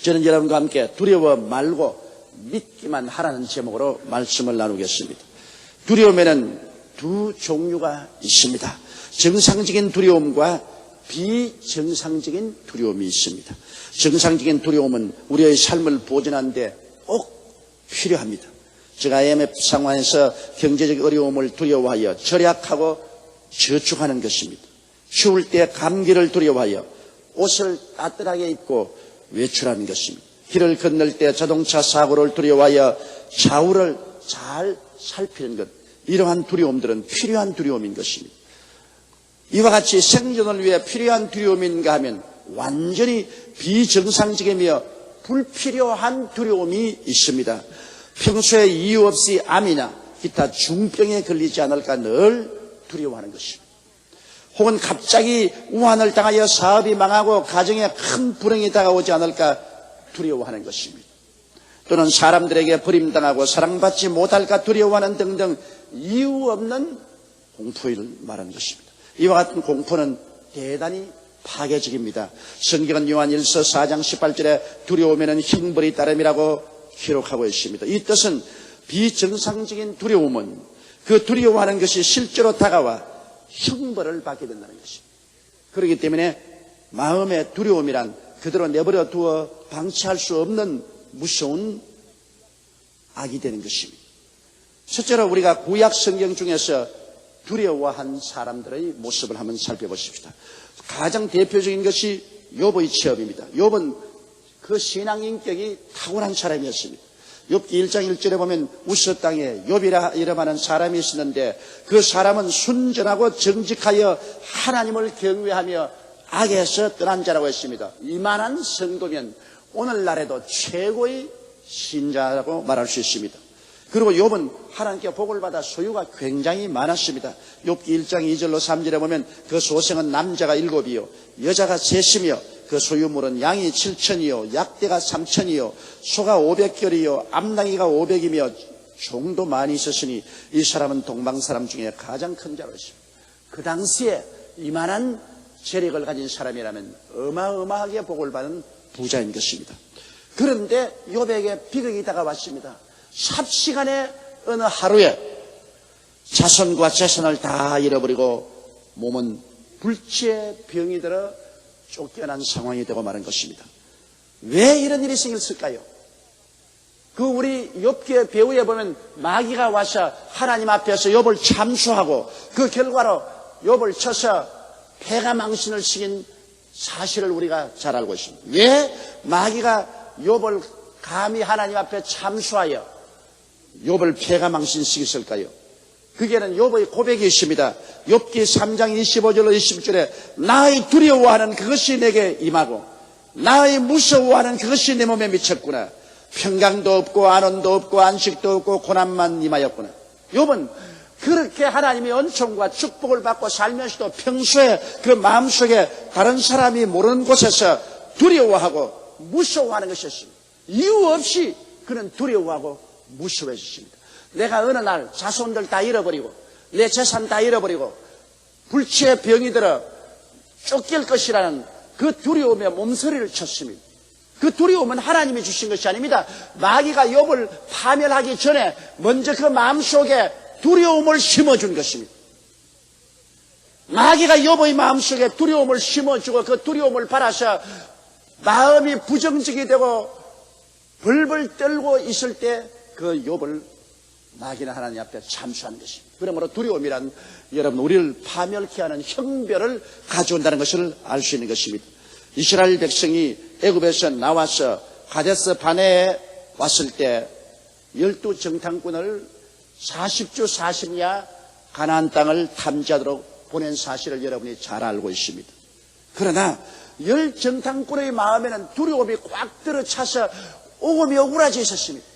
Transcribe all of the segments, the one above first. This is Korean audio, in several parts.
저는 여러분과 함께 두려워 말고 믿기만 하라는 제목으로 말씀을 나누겠습니다. 두려움에는 두 종류가 있습니다. 정상적인 두려움과 비정상적인 두려움이 있습니다. 정상적인 두려움은 우리의 삶을 보존하는 데 꼭 필요합니다. 제가 IMF 상황에서 경제적 어려움을 두려워하여 절약하고 저축하는 것입니다. 추울 때 감기를 두려워하여 옷을 따뜻하게 입고 외출하는 것입니다. 길을 건널 때 자동차 사고를 두려워하여 좌우를 잘 살피는 것, 이러한 두려움들은 필요한 두려움인 것입니다. 이와 같이 생존을 위해 필요한 두려움인가 하면 완전히 비정상적이며 불필요한 두려움이 있습니다. 평소에 이유 없이 암이나 기타 중병에 걸리지 않을까 늘 두려워하는 것입니다. 혹은 갑자기 우한을 당하여 사업이 망하고 가정에 큰 불행이 다가오지 않을까 두려워하는 것입니다. 또는 사람들에게 버림당하고 사랑받지 못할까 두려워하는 등등 이유 없는 공포를 말하는 것입니다. 이와 같은 공포는 대단히 파괴적입니다. 성경은 요한 1서 4장 18절에 두려움에는 형벌이 따름이라고 기록하고 있습니다. 이 뜻은 비정상적인 두려움은 그 두려워하는 것이 실제로 다가와 형벌을 받게 된다는 것입니다. 그렇기 때문에 마음의 두려움이란 그대로 내버려 두어 방치할 수 없는 무서운 악이 되는 것입니다. 첫째로 우리가 구약 성경 중에서 두려워한 사람들의 모습을 한번 살펴보십시다. 가장 대표적인 것이 욥의 취업입니다. 욥은 그 신앙 인격이 탁월한 사람이었습니다. 욥기 1장 1절에 보면 우스 땅에 욥이라 이름하는 사람이 있었는데 그 사람은 순전하고 정직하여 하나님을 경외하며 악에서 떠난 자라고 했습니다. 이만한 성도면 오늘날에도 최고의 신자라고 말할 수 있습니다. 그리고 욥은 하나님께 복을 받아 소유가 굉장히 많았습니다. 욥기 1장 2절로 3절에 보면 그 소생은 남자가 7이요 여자가 3이며 그 소유물은 양이 7,000이요 약대가 3,000이요 소가 500결이요 암나귀가 500이며 종도 많이 있었으니 이 사람은 동방 사람 중에 가장 큰 자로 했습니다. 그 당시에 이만한 재력을 가진 사람이라면 어마어마하게 복을 받은 부자인 것입니다. 그런데 욥에게 비극이 다가왔습니다. 삽시간에 어느 하루에 자손과 재산을 다 잃어버리고 몸은 불치의 병이 들어 쫓겨난 상황이 되고 마는 것입니다. 왜 이런 일이 생겼을까요? 그 우리 욥기의 배후에 보면 마귀가 와서 하나님 앞에서 욥을 참수하고 그 결과로 욥을 쳐서 폐가 망신을 시킨 사실을 우리가 잘 알고 있습니다. 왜 마귀가 욥을 감히 하나님 앞에 참수하여 욥을 폐가 망신시켰을까요? 그게는 욥의 고백이 있습니다. 욥기 3장 25절로 20절에 나의 두려워하는 그것이 내게 임하고 나의 무서워하는 그것이 내 몸에 미쳤구나. 평강도 없고 안원도 없고 안식도 없고 고난만 임하였구나. 욥은 그렇게 하나님의 은총과 축복을 받고 살면서도 평소에 그 마음속에 다른 사람이 모르는 곳에서 두려워하고 무서워하는 것이었습니다. 이유 없이 그는 두려워하고 무서워해졌습니다. 내가 어느 날 자손들 다 잃어버리고 내 재산 다 잃어버리고 불치의 병이 들어 쫓길 것이라는 그 두려움에 몸서리를 쳤습니다. 그 두려움은 하나님이 주신 것이 아닙니다. 마귀가 욥을 파멸하기 전에 먼저 그 마음속에 두려움을 심어준 것입니다. 마귀가 욥의 마음속에 두려움을 심어주고 그 두려움을 받아서 마음이 부정적이 되고 벌벌 떨고 있을 때 그 욥을 마귀는 하나님 앞에 참수하는 것입니다. 그러므로 두려움이란 여러분 우리를 파멸케 하는 형벌을 가져온다는 것을 알 수 있는 것입니다. 이스라엘 백성이 애굽에서 나와서 가데스 바네에 왔을 때 12정탐꾼을 40주 40야 가나안 땅을 탐지하도록 보낸 사실을 여러분이 잘 알고 있습니다. 그러나 10정탐꾼의 마음에는 두려움이 꽉 들어차서 오금이 오그라져 있었습니다.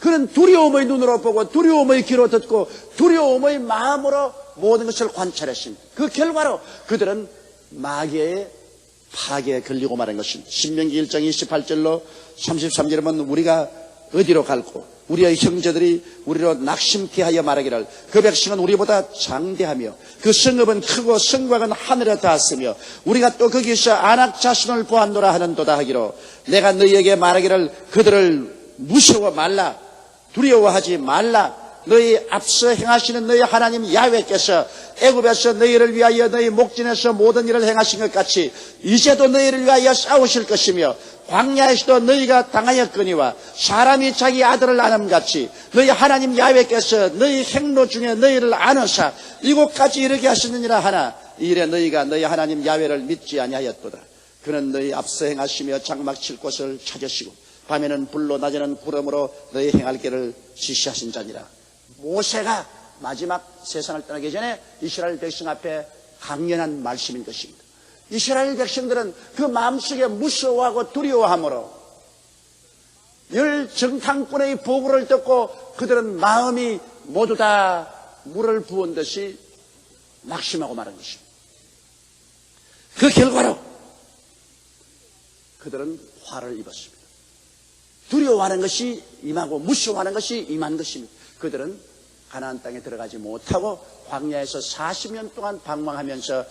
그는 두려움의 눈으로 보고 두려움의 귀로 듣고 두려움의 마음으로 모든 것을 관찰했습니다. 그 결과로 그들은 마귀의 파괴에 걸리고 말한 것입니다. 신명기 1장 28절로 33절에 보면 우리가 어디로 갈고 우리의 형제들이 우리로 낙심케 하여 말하기를 그 백성은 우리보다 장대하며 그 성읍은 크고 성곽은 하늘에 닿았으며 우리가 또 거기서 안악 자손을 보았노라 하는도다 하기로 내가 너희에게 말하기를 그들을 무서워 말라 두려워하지 말라. 너희 앞서 행하시는 너희 하나님 야훼께서 애굽에서 너희를 위하여 너희 목전에서 모든 일을 행하신 것 같이 이제도 너희를 위하여 싸우실 것이며 광야에서도 너희가 당하였거니와 사람이 자기 아들을 아는같이 너희 하나님 야훼께서 너희 행로 중에 너희를 아노사 이곳까지 이르게 하시느니라 하나 이 일에 너희가 너희 하나님 야훼를 믿지 아니하였도다. 그는 너희 앞서 행하시며 장막 칠 곳을 찾으시고 밤에는 불로 낮에는 구름으로 너희 행할 길을 지시하신 자니라. 모세가 마지막 세상을 떠나기 전에 이스라엘 백성 앞에 강연한 말씀인 것입니다. 이스라엘 백성들은 그 마음속에 무서워하고 두려워함으로 열 정탐꾼의 보고를 듣고 그들은 마음이 모두 다 물을 부은 듯이 낙심하고 말한 것입니다. 그 결과로 그들은 화를 입었습니다. 두려워하는 것이 임하고 무서워하는 것이 임한 것입니다. 그들은 가나안 땅에 들어가지 못하고 광야에서 40년 동안 방황하면서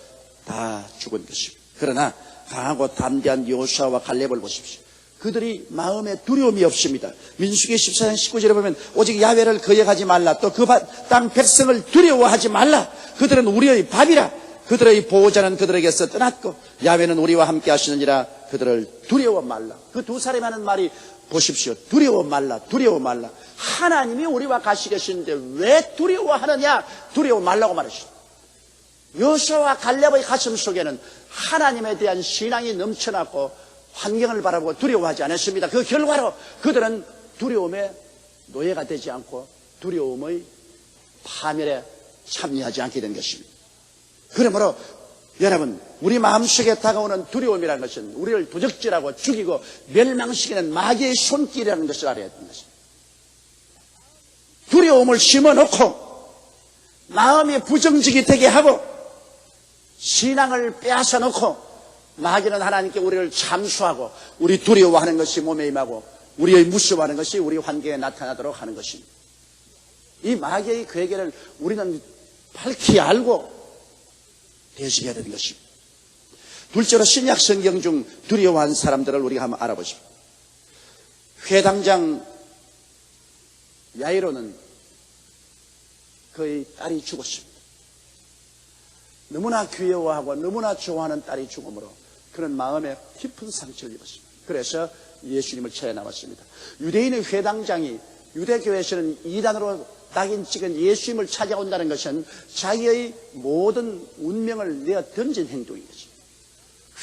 다 죽은 것입니다. 그러나 강하고 담대한 여호수아와 갈렙을 보십시오. 그들이 마음에 두려움이 없습니다. 민수기 14장 19절에 보면 오직 야훼를 거역하지 말라 또 그 땅 백성을 두려워하지 말라. 그들은 우리의 밥이라. 그들의 보호자는 그들에게서 떠났고 야훼는 우리와 함께 하시느니라. 그들을 두려워 말라. 그 두 사람이 하는 말이 보십시오. 두려워 말라, 두려워 말라. 하나님이 우리와 같이 계시는데 왜 두려워하느냐? 두려워 말라고 말하십니다. 여호수아와 갈렙의 가슴 속에는 하나님에 대한 신앙이 넘쳐났고 환경을 바라보고 두려워하지 않았습니다. 그 결과로 그들은 두려움의 노예가 되지 않고 두려움의 파멸에 참여하지 않게 된 것입니다. 그러므로 여러분, 우리 마음속에 다가오는 두려움이라는 것은 우리를 도적질하고 죽이고 멸망시키는 마귀의 손길이라는 것을 알아야 되는 것입니다. 두려움을 심어놓고 마음이 부정직이 되게 하고 신앙을 빼앗아 놓고 마귀는 하나님께 우리를 참수하고 우리 두려워하는 것이 몸에 임하고 우리의 무서워하는 것이 우리 환경에 나타나도록 하는 것입니다. 이 마귀의 괴계를 우리는 밝히 알고 대식해야 되는 것입니다. 둘째로 신약 성경 중 두려워한 사람들을 우리가 한번 알아보십시오. 회당장 야이로는 그의 딸이 죽었습니다. 너무나 귀여워하고 너무나 좋아하는 딸이 죽음으로 그런 마음에 깊은 상처를 입었습니다. 그래서 예수님을 찾아 나왔습니다. 유대인의 회당장이 유대교회에서는 이단으로 낙인 찍은 예수님을 찾아온다는 것은 자기의 모든 운명을 내어 던진 행동인 것입니다.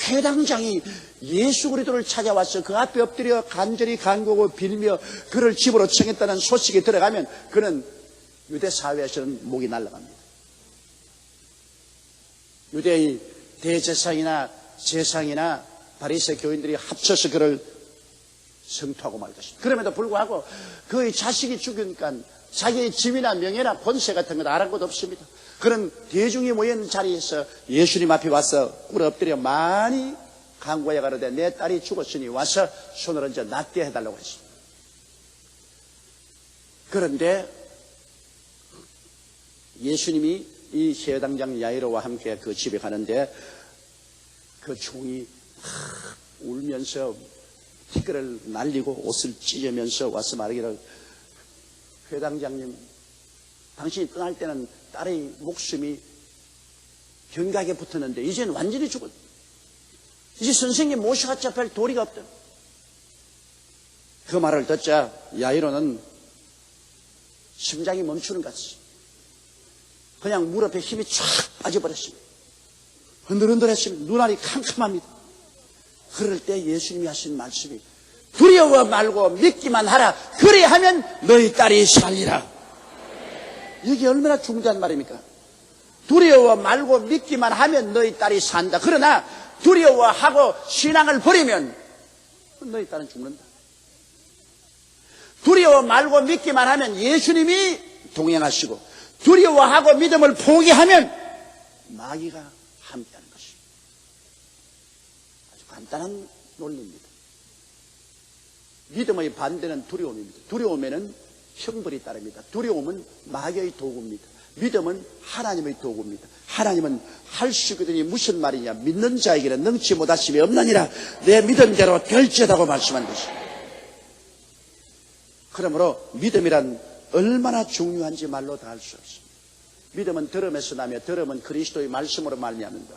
회당장이 예수 그리스도를 찾아와서 그 앞에 엎드려 간절히 간구하고 빌며 그를 집으로 청했다는 소식이 들어가면 그는 유대 사회에서는 목이 날아갑니다. 유대의 대제사장이나 제사장이나 바리새 교인들이 합쳐서 그를 성토하고 말 것입니다. 그럼에도 불구하고 그의 자식이 죽으니까 자기의 집이나 명예나 권세 같은 건 아랑곳 없습니다. 그런 대중이 모여있는 자리에서 예수님 앞에 와서 꿇어 엎드려 많이 간구해 가로되 내 딸이 죽었으니 와서 손을 얹어 낫게 해달라고 했습니다. 그런데 예수님이 이 회당장 야이로와 함께 그 집에 가는데 그 종이 울면서 티끌을 날리고 옷을 찢으면서 와서 말하기를 회당장님, 당신이 떠날 때는 딸의 목숨이 견각에 붙었는데 이제는 완전히 죽었다. 이제 선생님 모셔갔자 별 도리가 없다. 그 말을 듣자 야이로는 심장이 멈추는 것 같이 그냥 무릎에 힘이 쫙 빠져버렸습니다. 흔들흔들했습니다. 눈알이 캄캄합니다. 그럴 때 예수님이 하신 말씀이 두려워 말고 믿기만 하라. 그리하면 너희 딸이 살리라. 이게 얼마나 중대한 말입니까? 두려워 말고 믿기만 하면 너희 딸이 산다. 그러나 두려워하고 신앙을 버리면 너희 딸은 죽는다. 두려워 말고 믿기만 하면 예수님이 동행하시고 두려워하고 믿음을 포기하면 마귀가 함께하는 것입니다. 아주 간단한 논리입니다. 믿음의 반대는 두려움입니다. 두려움에는 형벌이 따릅니다. 두려움은 마귀의 도구입니다. 믿음은 하나님의 도구입니다. 하나님은 할 수 있거든이 무슨 말이냐? 믿는 자에게는 능치 못하심이 없느니라. 내 믿음대로 될지어다고 말씀한 것입니다. 그러므로 믿음이란 얼마나 중요한지 말로 다 할 수 없습니다. 믿음은 들음에서 나며 들음은 그리스도의 말씀으로 말미암는다.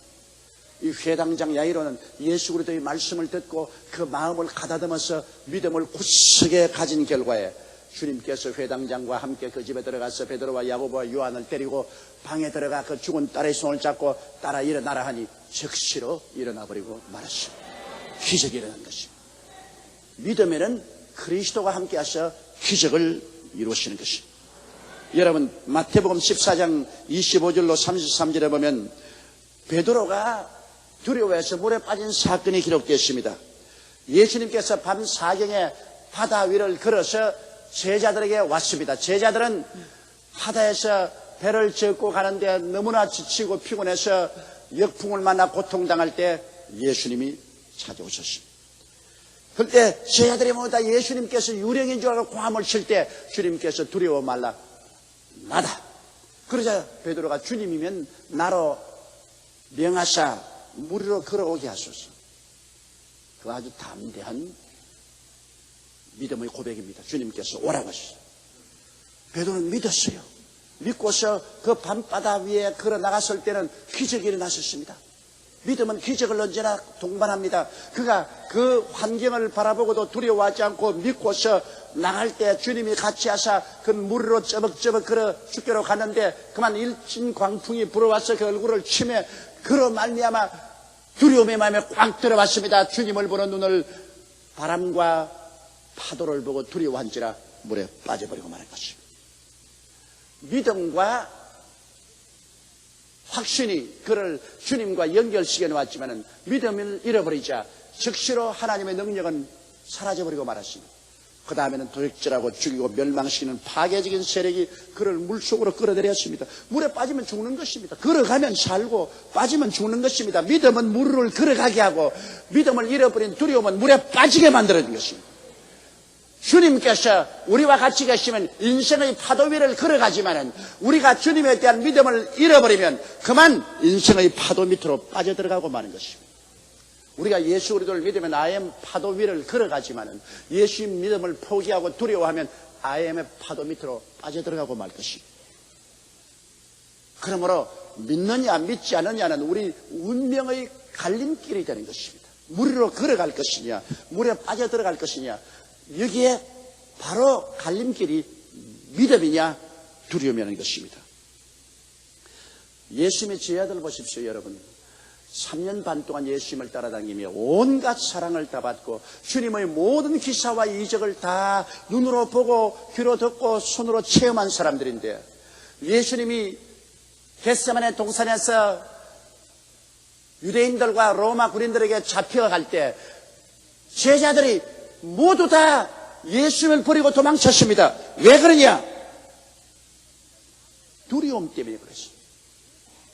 이 회당장 야이로는 예수 그리스도의 말씀을 듣고 그 마음을 가다듬어서 믿음을 굳세게 가진 결과에 주님께서 회당장과 함께 그 집에 들어가서 베드로와 야고보와 요한을 데리고 방에 들어가 그 죽은 딸의 손을 잡고 따라 일어나라 하니 즉시로 일어나 버리고 말았습니다. 기적이 일어난 것입니다. 믿음에는 그리스도가 함께 하셔 기적을 이루시는 것입니다. 여러분 마태복음 14장 25절로 33절에 보면 베드로가 두려워해서 물에 빠진 사건이 기록되었습니다. 예수님께서 밤 사경에 바다 위를 걸어서 제자들에게 왔습니다. 제자들은 바다에서 배를 젓고 가는데 너무나 지치고 피곤해서 역풍을 만나 고통당할 때 예수님이 찾아오셨습니다. 그때 제자들이 모두 다 예수님께서 유령인 줄 알고 고함을 칠 때 주님께서 두려워 말라 나다. 그러자 베드로가 주님이면 나로 명하사 물 위로 걸어오게 하소서. 그 아주 담대한 믿음의 고백입니다. 주님께서 오라고 하셨어요. 베드로는 믿었어요. 믿고서 그 밤바다 위에 걸어 나갔을 때는 기적이 일어났었습니다. 믿음은 기적을 언제나 동반합니다. 그가 그 환경을 바라보고도 두려워하지 않고 믿고서 나갈 때 주님이 같이 하사 그 물로 쩌벅쩌벅 걸어 죽게로 갔는데 그만 일진 광풍이 불어와서 그 얼굴을 치매 그로 말미암아 두려움의 마음에 꽉 들어왔습니다. 주님을 보는 눈을 바람과 파도를 보고 두려워한지라 물에 빠져버리고 말한 것입니다. 믿음과 확신이 그를 주님과 연결시켜 놓았지만 믿음을 잃어버리자 즉시로 하나님의 능력은 사라져버리고 말았습니다. 그 다음에는 도적질하고 죽이고 멸망시키는 파괴적인 세력이 그를 물속으로 끌어들였습니다. 물에 빠지면 죽는 것입니다. 걸어가면 살고 빠지면 죽는 것입니다. 믿음은 물을 걸어가게 하고 믿음을 잃어버린 두려움은 물에 빠지게 만들어진 것입니다. 주님께서 우리와 같이 계시면 인생의 파도 위를 걸어가지만은 우리가 주님에 대한 믿음을 잃어버리면 그만 인생의 파도 밑으로 빠져들어가고 마는 것입니다. 우리가 예수 그리스도를 믿으면 IM 파도 위를 걸어가지만은 예수의 믿음을 포기하고 두려워하면 IM의 파도 밑으로 빠져들어가고 말 것입니다. 그러므로 믿느냐 믿지 않느냐는 우리 운명의 갈림길이 되는 것입니다. 물 위로 걸어갈 것이냐 물에 빠져들어갈 것이냐 여기에 바로 갈림길이 믿음이냐 두려움이라는 것입니다. 예수님의 제자들 보십시오. 여러분 3년 반 동안 예수님을 따라다니며 온갖 사랑을 다 받고 주님의 모든 기사와 이적을 다 눈으로 보고 귀로 듣고 손으로 체험한 사람들인데 예수님이 겟세마네 동산에서 유대인들과 로마 군인들에게 잡혀갈 때 제자들이 모두 다 예수님을 버리고 도망쳤습니다. 왜 그러냐? 두려움 때문에 그랬습니다.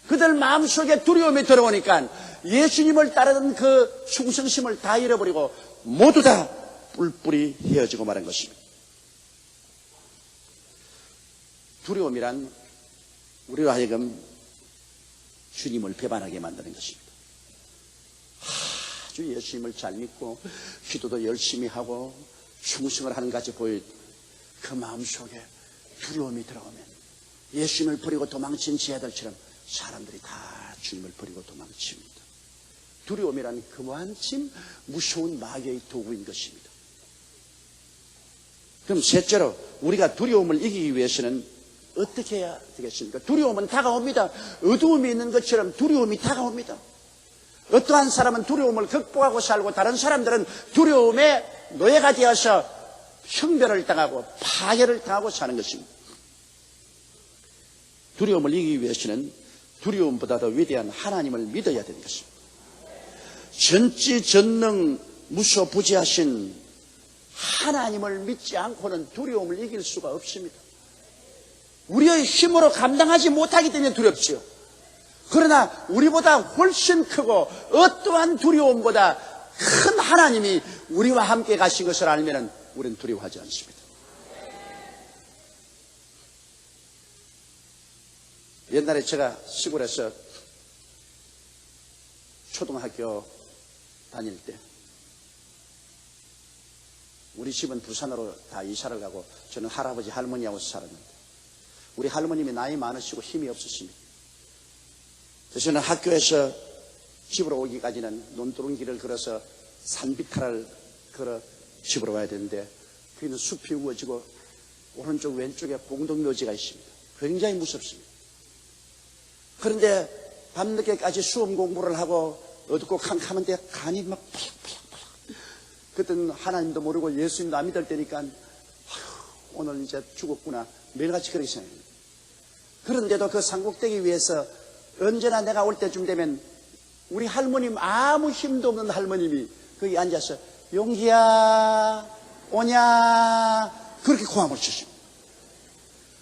그들 마음속에 두려움이 들어오니까 예수님을 따르던 그 충성심을 다 잃어버리고 모두 다 뿔뿔이 헤어지고 말한 것입니다. 두려움이란 우리로 하여금 주님을 배반하게 만드는 것입니다. 아주 예수님을 잘 믿고 기도도 열심히 하고 충성을 하는 같이 보여 그 마음속에 두려움이 들어오면 예수님을 버리고 도망친 제자들처럼 사람들이 다 주님을 버리고 도망칩니다. 두려움이란 그만큼 무서운 마귀의 도구인 것입니다. 그럼 셋째로 우리가 두려움을 이기기 위해서는 어떻게 해야 되겠습니까? 두려움은 다가옵니다. 어두움이 있는 것처럼 두려움이 다가옵니다. 어떠한 사람은 두려움을 극복하고 살고 다른 사람들은 두려움에 노예가 되어서 형별을 당하고 파괴를 당하고 사는 것입니다. 두려움을 이기기 위해서는 두려움보다 더 위대한 하나님을 믿어야 되는 것입니다. 전지전능 무소부지하신 하나님을 믿지 않고는 두려움을 이길 수가 없습니다. 우리의 힘으로 감당하지 못하기 때문에 두렵지요. 그러나 우리보다 훨씬 크고 어떠한 두려움보다 큰 하나님이 우리와 함께 가신 것을 알면 우리는 두려워하지 않습니다. 옛날에 제가 시골에서 초등학교 다닐 때 우리 집은 부산으로 다 이사를 가고 저는 할아버지 할머니하고 살았는데 우리 할머님이 나이 많으시고 힘이 없으십니다. 그래서 저는 학교에서 집으로 오기까지는 논두렁길을 걸어서 산비탈을 걸어 집으로 와야 되는데 거기는 숲이 우거지고 오른쪽 왼쪽에 공동묘지가 있습니다. 굉장히 무섭습니다. 그런데 밤늦게까지 수험 공부를 하고 어둡고 캄캄한데 간이 막 푸락푸락푸락. 그때는 하나님도 모르고 예수님도 안 믿을 때니까 오늘 이제 죽었구나 매일같이 그렇게 생각합니다. 그런데도 그 산꼭대기 위에서 언제나 내가 올 때쯤 되면 우리 할머님, 아무 힘도 없는 할머님이 거기 앉아서 용기야 오냐 그렇게 고함을 치십니다.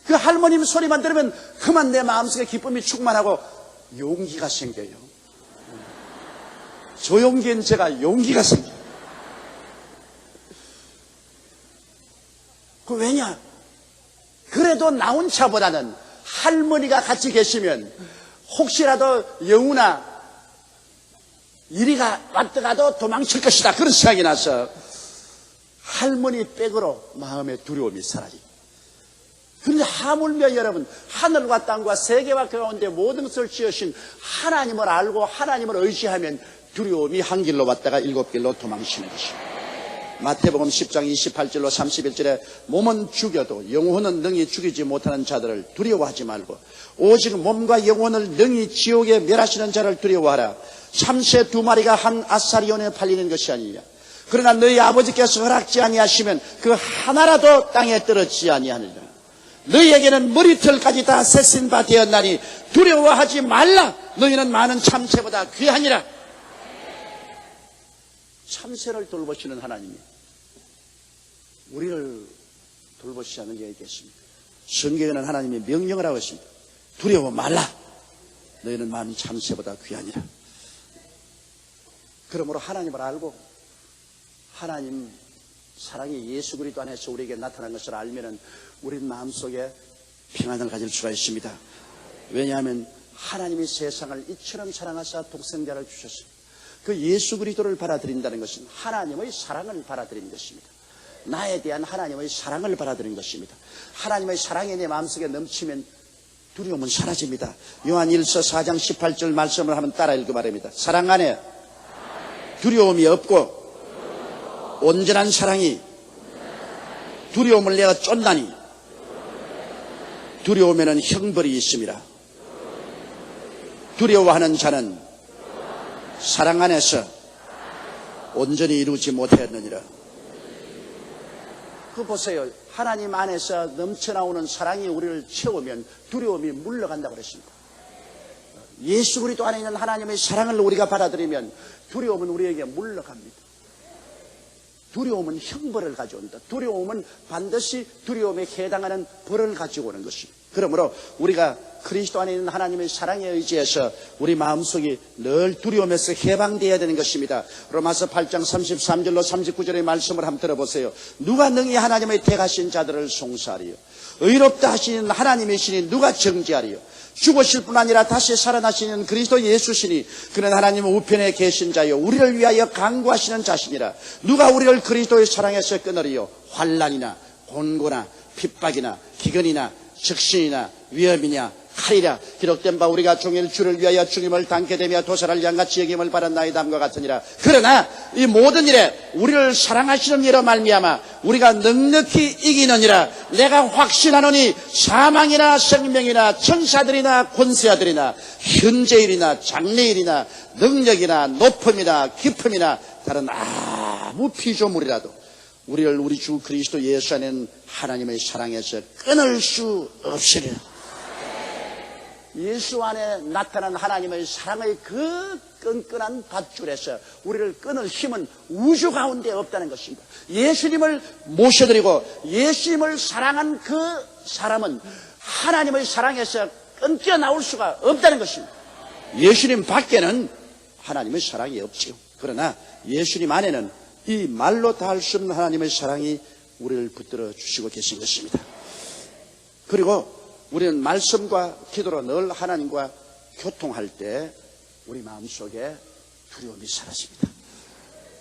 그 할머님 소리만 들으면 그만 내 마음속에 기쁨이 충만하고 용기가 생겨요. 조용기엔 제가 용기가 생겨요. 그 왜냐? 그래도 나 혼자보다는 할머니가 같이 계시면 혹시라도 영우나 이리가 왔다가도 도망칠 것이다 그런 생각이 나서 할머니 백으로 마음의 두려움이 사라집니다. 그런데 하물며 여러분 하늘과 땅과 세계와 그 가운데 모든 것을 지으신 하나님을 알고 하나님을 의지하면 두려움이 한 길로 왔다가 일곱 길로 도망치는 것입니다. 마태복음 10장 28절로 31절에 몸은 죽여도 영혼은 능히 죽이지 못하는 자들을 두려워하지 말고 오직 몸과 영혼을 능히 지옥에 멸하시는 자를 두려워하라. 참새 2마리가 한 아사리온에 팔리는 것이 아니냐. 그러나 너희 아버지께서 허락지 아니하시면 그 하나라도 땅에 떨어지지 아니하느니라. 너희에게는 머리털까지 다 세신 바 되었나니 두려워하지 말라. 너희는 많은 참새보다 귀하니라. 참새를 돌보시는 하나님이 우리를 돌보시지 않는 게 있겠습니까? 성경에는 하나님이 명령을 하고 있습니다. 두려워 말라. 너희는 많은 참새보다 귀하니라. 그러므로 하나님을 알고 하나님 사랑이 예수 그리스도 안에서 우리에게 나타난 것을 알면은 우리 마음속에 평안을 가질 수가 있습니다. 왜냐하면 하나님이 세상을 이처럼 사랑하사 독생자를 주셨습니다. 그 예수 그리스도를 받아들인다는 것은 하나님의 사랑을 받아들이는 것입니다. 나에 대한 하나님의 사랑을 받아들이는 것입니다. 하나님의 사랑이 내 마음속에 넘치면 두려움은 사라집니다. 요한 1서 4장 18절 말씀을 한번 따라 읽어 바랍니다. 사랑 안에 두려움이 없고 온전한 사랑이 두려움을 내어 쫓나니 두려움에는 형벌이 있습니다. 두려워하는 자는 사랑 안에서 온전히 이루지 못했느니라. 그 보세요. 하나님 안에서 넘쳐나오는 사랑이 우리를 채우면 두려움이 물러간다고 그랬습니다. 예수 그리스도 안에 있는 하나님의 사랑을 우리가 받아들이면 두려움은 우리에게 물러갑니다. 두려움은 형벌을 가져온다. 두려움은 반드시 두려움에 해당하는 벌을 가지고 오는 것입니다. 그러므로 우리가 그리스도 안에 있는 하나님의 사랑에 의지해서 우리 마음속이 늘 두려움에서 해방되어야 되는 것입니다. 로마서 8장 33절로 39절의 말씀을 한번 들어보세요. 누가 능히 하나님의 택하신 자들을 송사하리요. 의롭다 하시는 하나님이시니 누가 정죄하리요. 죽으실 뿐 아니라 다시 살아나시는 그리스도 예수시니 그는 하나님 우편에 계신 자요 우리를 위하여 간구하시는 자시니라. 누가 우리를 그리스도의 사랑에서 끊으리요. 환난이나 곤고나 핍박이나 기근이나 적신이나 위험이냐 칼이라. 기록된 바 우리가 종일 주를 위하여 주님을 닮게 되며 도살할 양같이 여김을 받은 나의 담과 같으니라. 그러나 이 모든 일에 우리를 사랑하시는 이로 말미암아 우리가 넉넉히 이기느니라. 내가 확신하노니 사망이나 생명이나 천사들이나 권세아들이나 현재일이나 장래일이나 능력이나 높음이나 깊음이나 다른 아무 피조물이라도 우리를 우리 주 그리스도 예수 안에는 하나님의 사랑에서 끊을 수 없으리라. 예수 안에 나타난 하나님의 사랑의 그 끈끈한 밧줄에서 우리를 끊을 힘은 우주 가운데 없다는 것입니다. 예수님을 모셔드리고 예수님을 사랑한 그 사람은 하나님의 사랑에서 끊겨 나올 수가 없다는 것입니다. 예수님 밖에는 하나님의 사랑이 없지요. 그러나 예수님 안에는 이 말로 다 할 수 없는 하나님의 사랑이 우리를 붙들어 주시고 계신 것입니다. 그리고 우리는 말씀과 기도로 늘 하나님과 교통할 때 우리 마음속에 두려움이 사라집니다.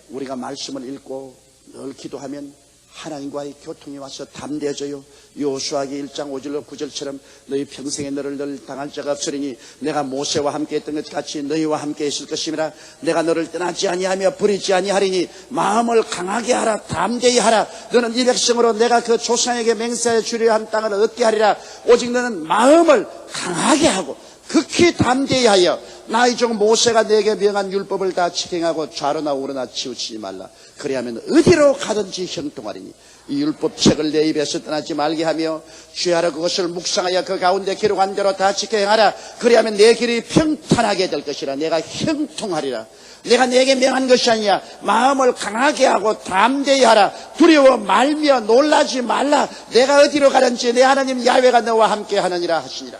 우리가 말씀을 읽고 늘 기도하면 하나님과의 교통이 와서 담대해져요. 여호수아기 1장 5절 9절처럼 너희 평생에 너를 늘 당할 자가 없으리니 내가 모세와 함께 했던 것 같이 너희와 함께 있을 것임이라. 내가 너를 떠나지 아니하며 버리지 아니하리니 마음을 강하게 하라. 담대히 하라. 너는 이 백성으로 내가 그 조상에게 맹세하여 주려 한 땅을 얻게 하리라. 오직 너는 마음을 강하게 하고 극히 담대히 하여 나의 종 모세가 내게 명한 율법을 다 지행하고 좌로나 우로나 치우치지 말라. 그리하면 어디로 가든지 형통하리니 이 율법책을 내 입에서 떠나지 말게 하며 주야로 그것을 묵상하여 그 가운데 기록한 대로 다 지켜 행하라. 그리하면 내 길이 평탄하게 될 것이라. 내가 형통하리라. 내가 내게 명한 것이 아니야. 마음을 강하게 하고 담대히 하라. 두려워 말며 놀라지 말라. 내가 어디로 가든지 내 하나님 야훼가 너와 함께 하느니라 하시니라.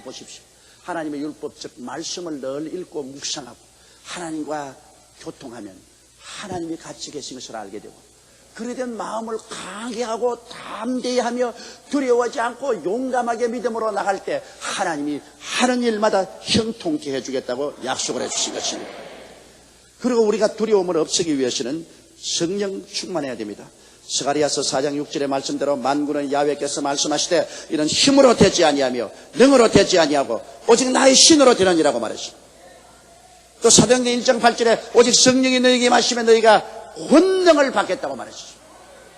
보십시오. 하나님의 율법 즉 말씀을 늘 읽고 묵상하고 하나님과 교통하면 하나님이 같이 계신 것을 알게 되고 그래 된 마음을 강하게 하고 담대히 하며 두려워하지 않고 용감하게 믿음으로 나갈 때 하나님이 하는 일마다 형통케 해주겠다고 약속을 해주신 것입니다. 그리고 우리가 두려움을 없애기 위해서는 성령 충만해야 됩니다. 스가랴서 4장 6절의 말씀대로 만군의 야훼께서 말씀하시되 이는 힘으로 되지 아니하며 능으로 되지 아니하고 오직 나의 신으로 되느니라고 말했습니다. 또 사도행전 1장 8절에 오직 성령이 너희에게 임하시면 너희가 권능을 받겠다고 말했습니다.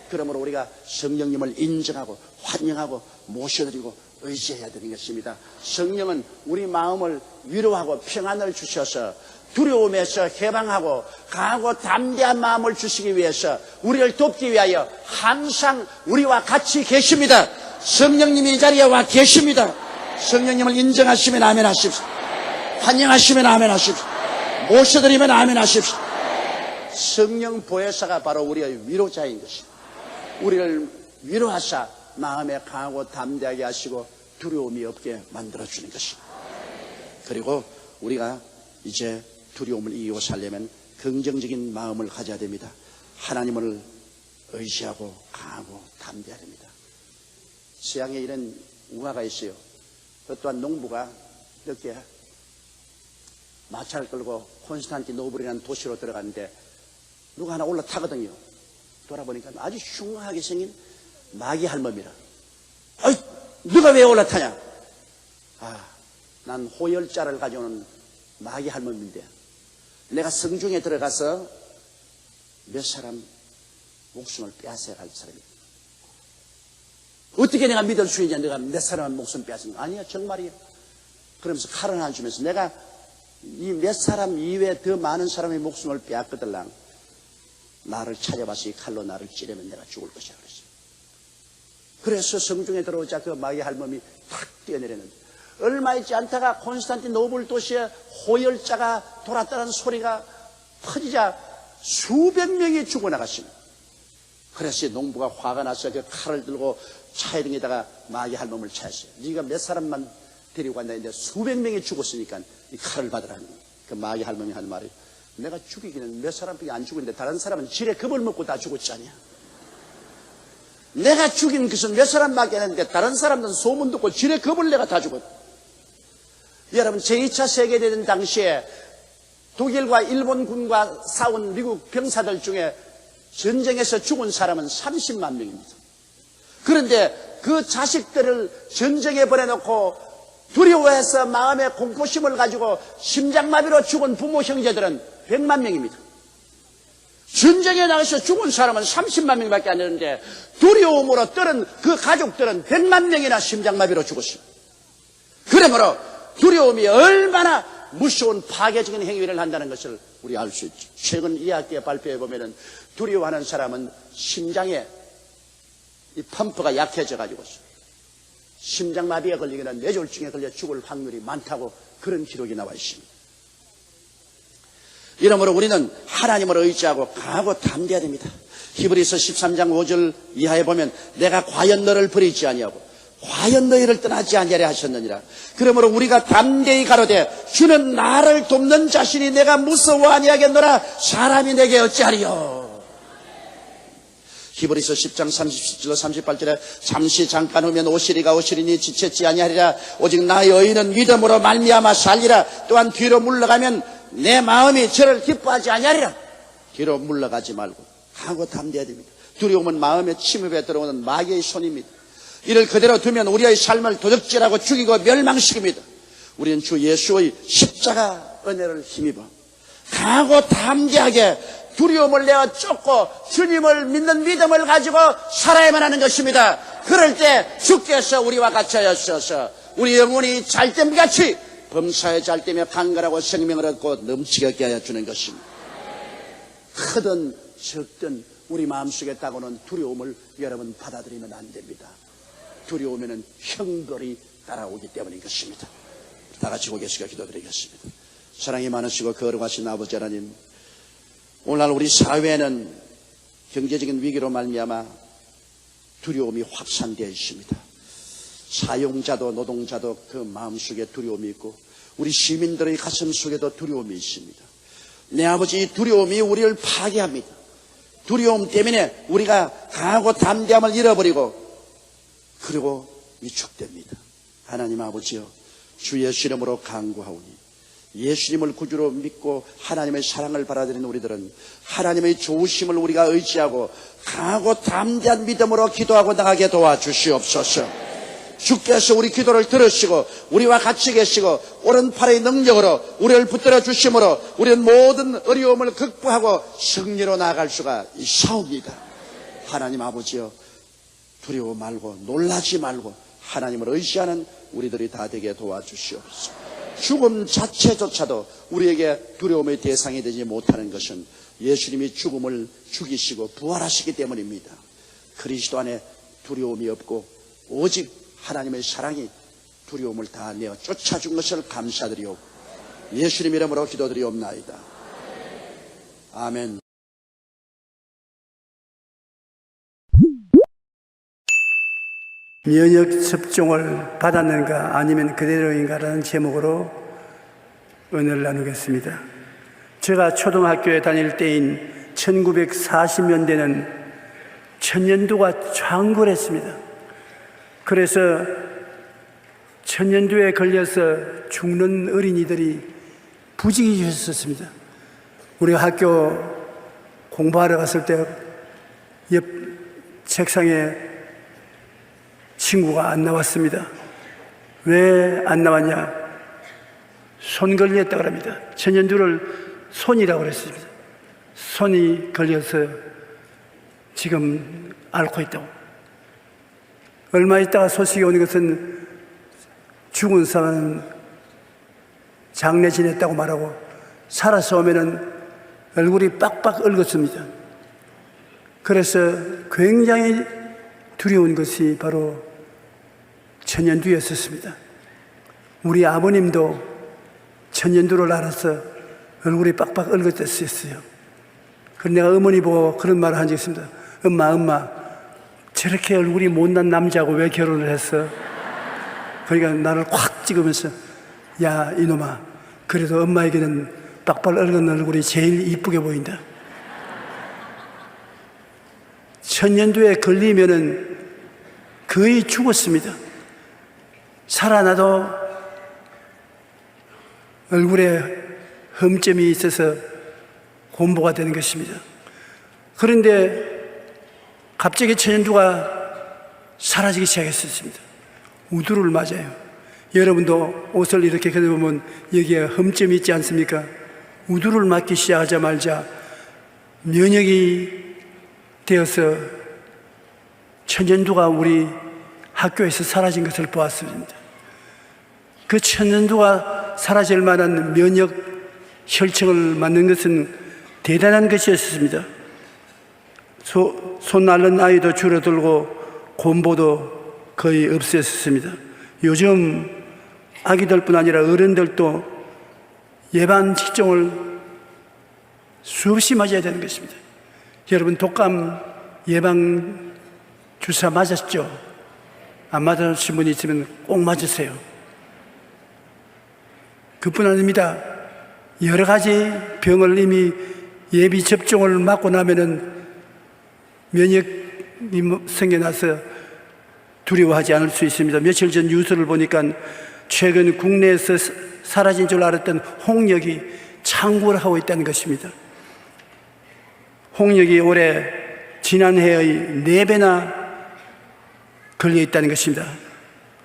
그러므로 우리가 성령님을 인정하고 환영하고 모셔드리고 의지해야 되는 것입니다. 성령은 우리 마음을 위로하고 평안을 주셔서 두려움에서 해방하고 강하고 담대한 마음을 주시기 위해서 우리를 돕기 위하여 항상 우리와 같이 계십니다. 성령님이 이 자리에 와 계십니다. 성령님을 인정하시면 아멘 하십시오. 환영하시면 아멘 하십시오. 모셔드리면 아멘 하십시오. 성령 보혜사가 바로 우리의 위로자인 것입니다. 우리를 위로하사 마음에 강하고 담대하게 하시고 두려움이 없게 만들어주는 것입니다. 그리고 우리가 이제 두려움을 이기고 살려면 긍정적인 마음을 가져야 됩니다. 하나님을 의지하고 강하고 담대해야 됩니다. 서양에 이런 우화가 있어요. 그 또한 농부가 이렇게 마차를 끌고 콘스탄티노블이라는 도시로 들어갔는데 누가 하나 올라타거든요. 돌아보니까 아주 흉하게 생긴 마귀 할멈이라. 아이, 누가 왜 올라타냐? 난 호열자를 가져오는 마귀 할멈인데 내가 성중에 들어가서 몇 사람 목숨을 빼앗아야 할 사람이야. 어떻게 내가 믿을 수 있냐? 내가 몇 사람 목숨 빼앗은 거 아니야, 정말이야. 그러면서 칼을 하나 주면서 내가 이 몇 사람 이외에 더 많은 사람의 목숨을 빼앗거들랑 나를 찾아봐서 이 칼로 나를 찌르면 내가 죽을 것이야 그랬어요. 그래서 성중에 들어오자 그 마귀 할멈이 탁 뛰어내렸는데 얼마 있지 않다가 콘스탄티노블 도시에 호열자가 돌았다는 소리가 터지자 수백 명이 죽어나갔습니다. 그래서 농부가 화가 나서 그 칼을 들고 차에 등에다가 마귀 할멈을 찾았어요. 네가 몇 사람만 데리고 간다 했는데 수백 명이 죽었으니까 이 칼을 받으라는 거예요. 그 마귀 할멈이 하는 말이 내가 죽이기는 몇 사람밖에 안 죽었는데 다른 사람은 지레 겁을 먹고 다 죽었지 않냐. 내가 죽인 것은 몇 사람밖에 안 했는데 다른 사람들은 소문 듣고 지레 겁을 내가 다 죽었다. 여러분 제2차 세계대전 당시에 독일과 일본군과 싸운 미국 병사들 중에 전쟁에서 죽은 사람은 30만 명입니다. 그런데 그 자식들을 전쟁에 보내놓고 두려워해서 마음에 공포심을 가지고 심장마비로 죽은 부모 형제들은 100만 명입니다. 전쟁에 나가서 죽은 사람은 30만 명밖에 안 되는데 두려움으로 떨은 그 가족들은 100만 명이나 심장마비로 죽었습니다. 그러므로 두려움이 얼마나 무서운 파괴적인 행위를 한다는 것을 우리 알 수 있죠. 최근 의학계 발표해 보면은 두려워하는 사람은 심장에 이 펌프가 약해져 가지고 심장마비에 걸리거나 뇌졸중에 걸려 죽을 확률이 많다고 그런 기록이 나와 있습니다. 이러므로 우리는 하나님을 의지하고 강하고 담대해야 됩니다. 히브리서 13장 5절 이하에 보면 내가 과연 너를 버리지 아니하고 과연 너희를 떠나지 아니하려 하셨느니라. 그러므로 우리가 담대히 가로되 주는 나를 돕는 자신이 내가 무서워 아니하겠노라. 사람이 내게 어찌하리요. 히브리서 10장 37절 38절에 잠시 잠깐 후면 오시리가 오시리니 지체치 아니하리라. 오직 나의 의인은 믿음으로 말미암아 살리라. 또한 뒤로 물러가면 내 마음이 저를 기뻐하지 아니하리라. 뒤로 물러가지 말고 하고 담대해야 됩니다. 두려움은 마음의 침입에 들어오는 마귀의 손입니다. 이를 그대로 두면 우리의 삶을 도적질하고 죽이고 멸망시킵니다. 우리는 주 예수의 십자가 은혜를 힘입어 강하고 담대하게 두려움을 내어 쫓고 주님을 믿는 믿음을 가지고 살아야만 하는 것입니다. 그럴 때 주께서 우리와 같이 하셔서 우리 영혼이 잘됨같이 범사에 잘되며 강건하고 생명을 얻고 넘치게 하여 주는 것입니다. 크든 적든 우리 마음속에 다가오는 두려움을 여러분 받아들이면 안 됩니다. 두려우면 형벌이 따라오기 때문인 것입니다. 다 같이 고개 숙여 기도드리겠습니다. 사랑이 많으시고 거룩하신 아버지 하나님, 오늘날 우리 사회에는 경제적인 위기로 말미암아 두려움이 확산되어 있습니다. 사용자도 노동자도 그 마음속에 두려움이 있고 우리 시민들의 가슴 속에도 두려움이 있습니다. 내 아버지, 이 두려움이 우리를 파괴합니다. 두려움 때문에 우리가 강하고 담대함을 잃어버리고 그리고 위축됩니다. 하나님 아버지여, 주 예수 이름으로 간구하오니 예수님을 구주로 믿고 하나님의 사랑을 받아들이는 우리들은 하나님의 좋으심을 우리가 의지하고 강하고 담대한 믿음으로 기도하고 나가게 도와주시옵소서. 주께서 우리 기도를 들으시고 우리와 같이 계시고 오른팔의 능력으로 우리를 붙들어 주심으로 우리는 모든 어려움을 극복하고 승리로 나아갈 수가 있사옵니다. 하나님 아버지여, 두려워 말고 놀라지 말고 하나님을 의지하는 우리들이 다 되게 도와주시옵소서. 죽음 자체조차도 우리에게 두려움의 대상이 되지 못하는 것은 예수님이 죽음을 죽이시고 부활하시기 때문입니다. 그리스도 안에 두려움이 없고 오직 하나님의 사랑이 두려움을 다 내어 쫓아준 것을 감사드리오. 예수님 이름으로 기도드리옵나이다. 아멘. 면역 접종을 받았는가 아니면 그대로인가라는 제목으로 은혜를 나누겠습니다. 제가 초등학교에 다닐 때인 1940년대는 천연두가 창궐했습니다. 그래서 천연두에 걸려서 죽는 어린이들이 부지기수였습니다. 우리 학교 공부하러 갔을 때 옆 책상에 친구가 안 나왔습니다. 왜 안 나왔냐? 손 걸렸다 그럽니다. 천연두를 손이라고 그랬습니다. 손이 걸려서 지금 앓고 있다고. 얼마 있다가 소식이 오는 것은 죽은 사람은 장례 지냈다고 말하고 살아서 오면은 얼굴이 빡빡 얽었습니다. 그래서 굉장히 두려운 것이 바로 천연두였었습니다. 우리 아버님도 천연두를 앓아서 얼굴이 빡빡 얽었었어요. 그래서 내가 어머니 보고 그런 말을 한 적이 있습니다. 엄마, 저렇게 얼굴이 못난 남자하고 왜 결혼을 했어? 그러니까 나를 콱 찍으면서, 야 이놈아, 그래도 엄마에게는 빡빡 얽은 얼굴이 제일 이쁘게 보인다. 천연두에 걸리면은 거의 죽었습니다. 살아나도 얼굴에 흠점이 있어서 곰보가 되는 것입니다. 그런데 갑자기 천연두가 사라지기 시작했습니다. 우두를 맞아요. 여러분도 옷을 이렇게 걷어보면 여기에 흠점이 있지 않습니까? 우두를 맞기 시작하자마자 면역이 되어서 천연두가 우리 학교에서 사라진 것을 보았습니다. 그 천연두가 사라질 만한 면역 혈청을 맞는 것은 대단한 것이었습니다. 손 앓는 아이도 줄어들고 곰보도 거의 없었습니다. 요즘 아기들뿐 아니라 어른들도 예방 직종을 수없이 맞아야 되는 것입니다. 여러분 독감 예방 주사 맞았죠? 안 맞으신 분이 있으면 꼭 맞으세요. 그뿐 아닙니다. 여러 가지 병을 이미 예비 접종을 맞고 나면은 면역 생겨나서 두려워하지 않을 수 있습니다. 며칠 전 뉴스를 보니까 최근 국내에서 사라진 줄 알았던 홍역이 창궐을 하고 있다는 것입니다. 홍역이 올해 지난해의 4배나 걸려 있다는 것입니다.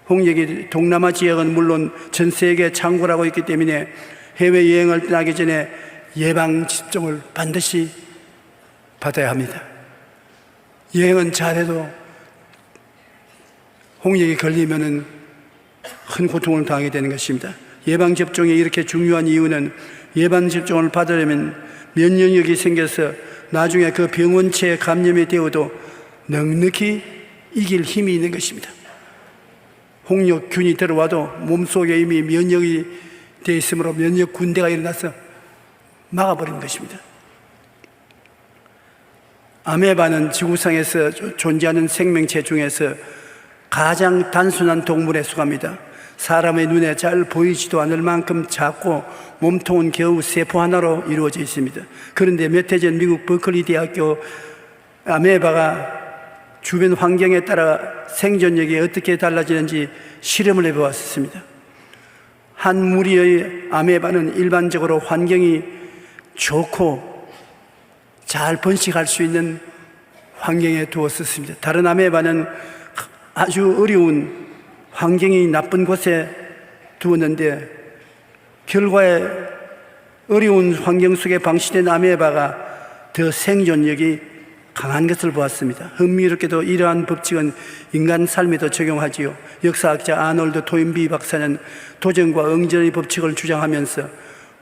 홍역이 동남아 지역은 물론 전 세계에 창궐하고 있기 때문에 해외여행을 떠나기 전에 예방접종을 반드시 받아야 합니다. 여행은 잘해도 홍역이 걸리면은 큰 고통을 당하게 되는 것입니다. 예방접종이 이렇게 중요한 이유는 예방접종을 받으려면 면역력이 생겨서 나중에 그 병원체에 감염이 되어도 넉넉히 이길 힘이 있는 것입니다. 홍역균이 들어와도 몸속에 이미 면역이 되어 있으므로 면역 군대가 일어나서 막아버리는 것입니다. 아메바는 지구상에서 존재하는 생명체 중에서 가장 단순한 동물에 속합니다. 사람의 눈에 잘 보이지도 않을 만큼 작고 몸통은 겨우 세포 하나로 이루어져 있습니다. 그런데 몇 해 전 미국 버클리 대학교 아메바가 주변 환경에 따라 생존력이 어떻게 달라지는지 실험을 해보았습니다. 한 무리의 아메바는 일반적으로 환경이 좋고 잘 번식할 수 있는 환경에 두었었습니다. 다른 아메바는 아주 어려운 환경이 나쁜 곳에 두었는데 결과에 어려운 환경 속에 방치된 아메바가 더 생존력이 강한 것을 보았습니다. 흥미롭게도 이러한 법칙은 인간 삶에도 적용하지요. 역사학자 아놀드 토인비 박사는 도전과 응전의 법칙을 주장하면서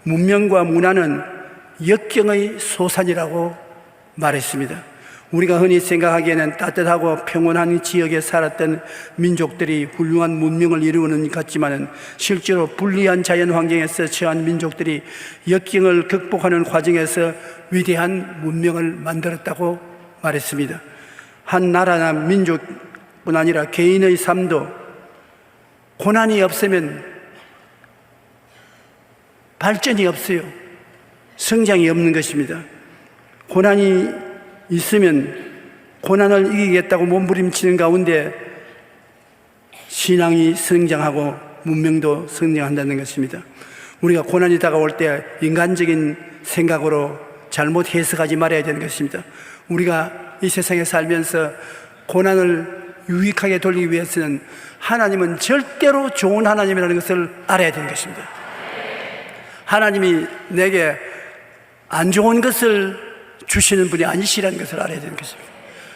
문명과 문화는 역경의 소산이라고 말했습니다. 우리가 흔히 생각하기에는 따뜻하고 평온한 지역에 살았던 민족들이 훌륭한 문명을 이루는 것 같지만 실제로 불리한 자연 환경에서 처한 민족들이 역경을 극복하는 과정에서 위대한 문명을 만들었다고 말했습니다. 한 나라나 민족뿐 아니라 개인의 삶도 고난이 없으면 발전이 없어요. 성장이 없는 것입니다. 고난이 있으면 고난을 이기겠다고 몸부림치는 가운데 신앙이 성장하고 문명도 성장한다는 것입니다. 우리가 고난이 다가올 때 인간적인 생각으로 잘못 해석하지 말아야 되는 것입니다. 우리가 이 세상에 살면서 고난을 유익하게 돌리기 위해서는 하나님은 절대로 좋은 하나님이라는 것을 알아야 되는 것입니다. 하나님이 내게 안 좋은 것을 주시는 분이 아니시라는 것을 알아야 되는 것입니다.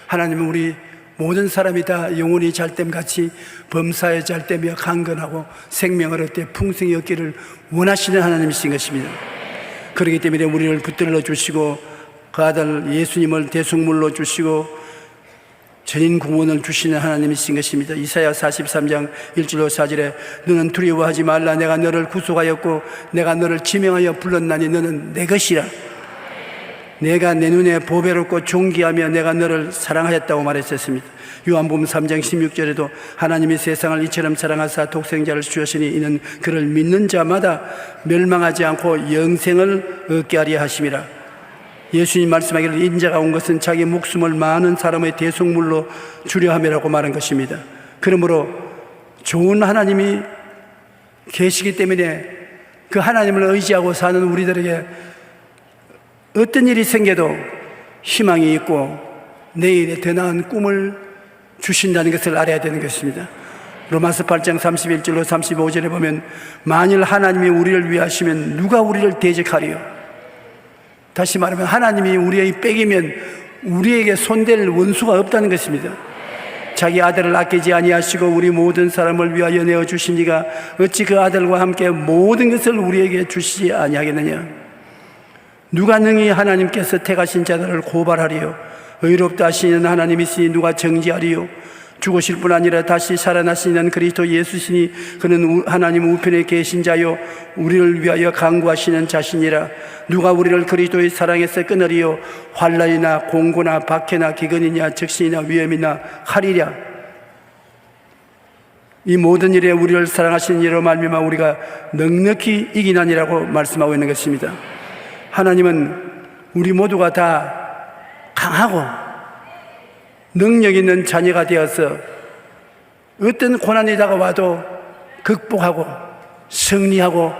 하나님은 우리 모든 사람이 다 영혼이 잘됨같이 범사에 잘되며 강건하고 생명을 얻되 풍성히 얻기를 원하시는 하나님이신 것입니다. 그렇기 때문에 우리를 붙들어 주시고 그 아들 예수님을 대속물로 주시고 전인 구원을 주시는 하나님이신 것입니다. 이사야 43장 1절로 4절에 너는 두려워하지 말라. 내가 너를 구속하였고 내가 너를 지명하여 불렀나니 너는 내 것이라. 내가 내 눈에 보배롭고 존귀하며 내가 너를 사랑하였다고 말했었습니다. 요한복음 3장 16절에도 하나님이 세상을 이처럼 사랑하사 독생자를 주셨으니 이는 그를 믿는 자마다 멸망하지 않고 영생을 얻게 하려 하심이라. 예수님 말씀하기를 인자가 온 것은 자기 목숨을 많은 사람의 대속물로 주려 함이라고 말한 것입니다. 그러므로 좋은 하나님이 계시기 때문에 그 하나님을 의지하고 사는 우리들에게 어떤 일이 생겨도 희망이 있고 내일에 더 나은 꿈을 주신다는 것을 알아야 되는 것입니다. 로마서 8장 31절로 35절에 보면 만일 하나님이 우리를 위하시면 누가 우리를 대적하리요? 다시 말하면 하나님이 우리의 백이면 우리에게 손댈 원수가 없다는 것입니다. 자기 아들을 아끼지 아니하시고 우리 모든 사람을 위하여 내어주신 이가 어찌 그 아들과 함께 모든 것을 우리에게 주시지 아니하겠느냐? 누가 능히 하나님께서 택하신 자들을 고발하리요? 의롭다 하시는 하나님이시니 누가 정죄하리요? 죽으실 뿐 아니라 다시 살아나시는 그리스도 예수시니 그는 하나님 우편에 계신 자요 우리를 위하여 간구하시는 자신이라. 누가 우리를 그리스도의 사랑에서 끊으리요? 환난이나 공고나 박해나 기근이냐 적신이나 위험이나 칼이랴. 이 모든 일에 우리를 사랑하시는 이로 말미암아 우리가 넉넉히 이기나니라고 말씀하고 있는 것입니다. 하나님은 우리 모두가 다 강하고 능력 있는 자녀가 되어서 어떤 고난이 다가와도 극복하고 승리하고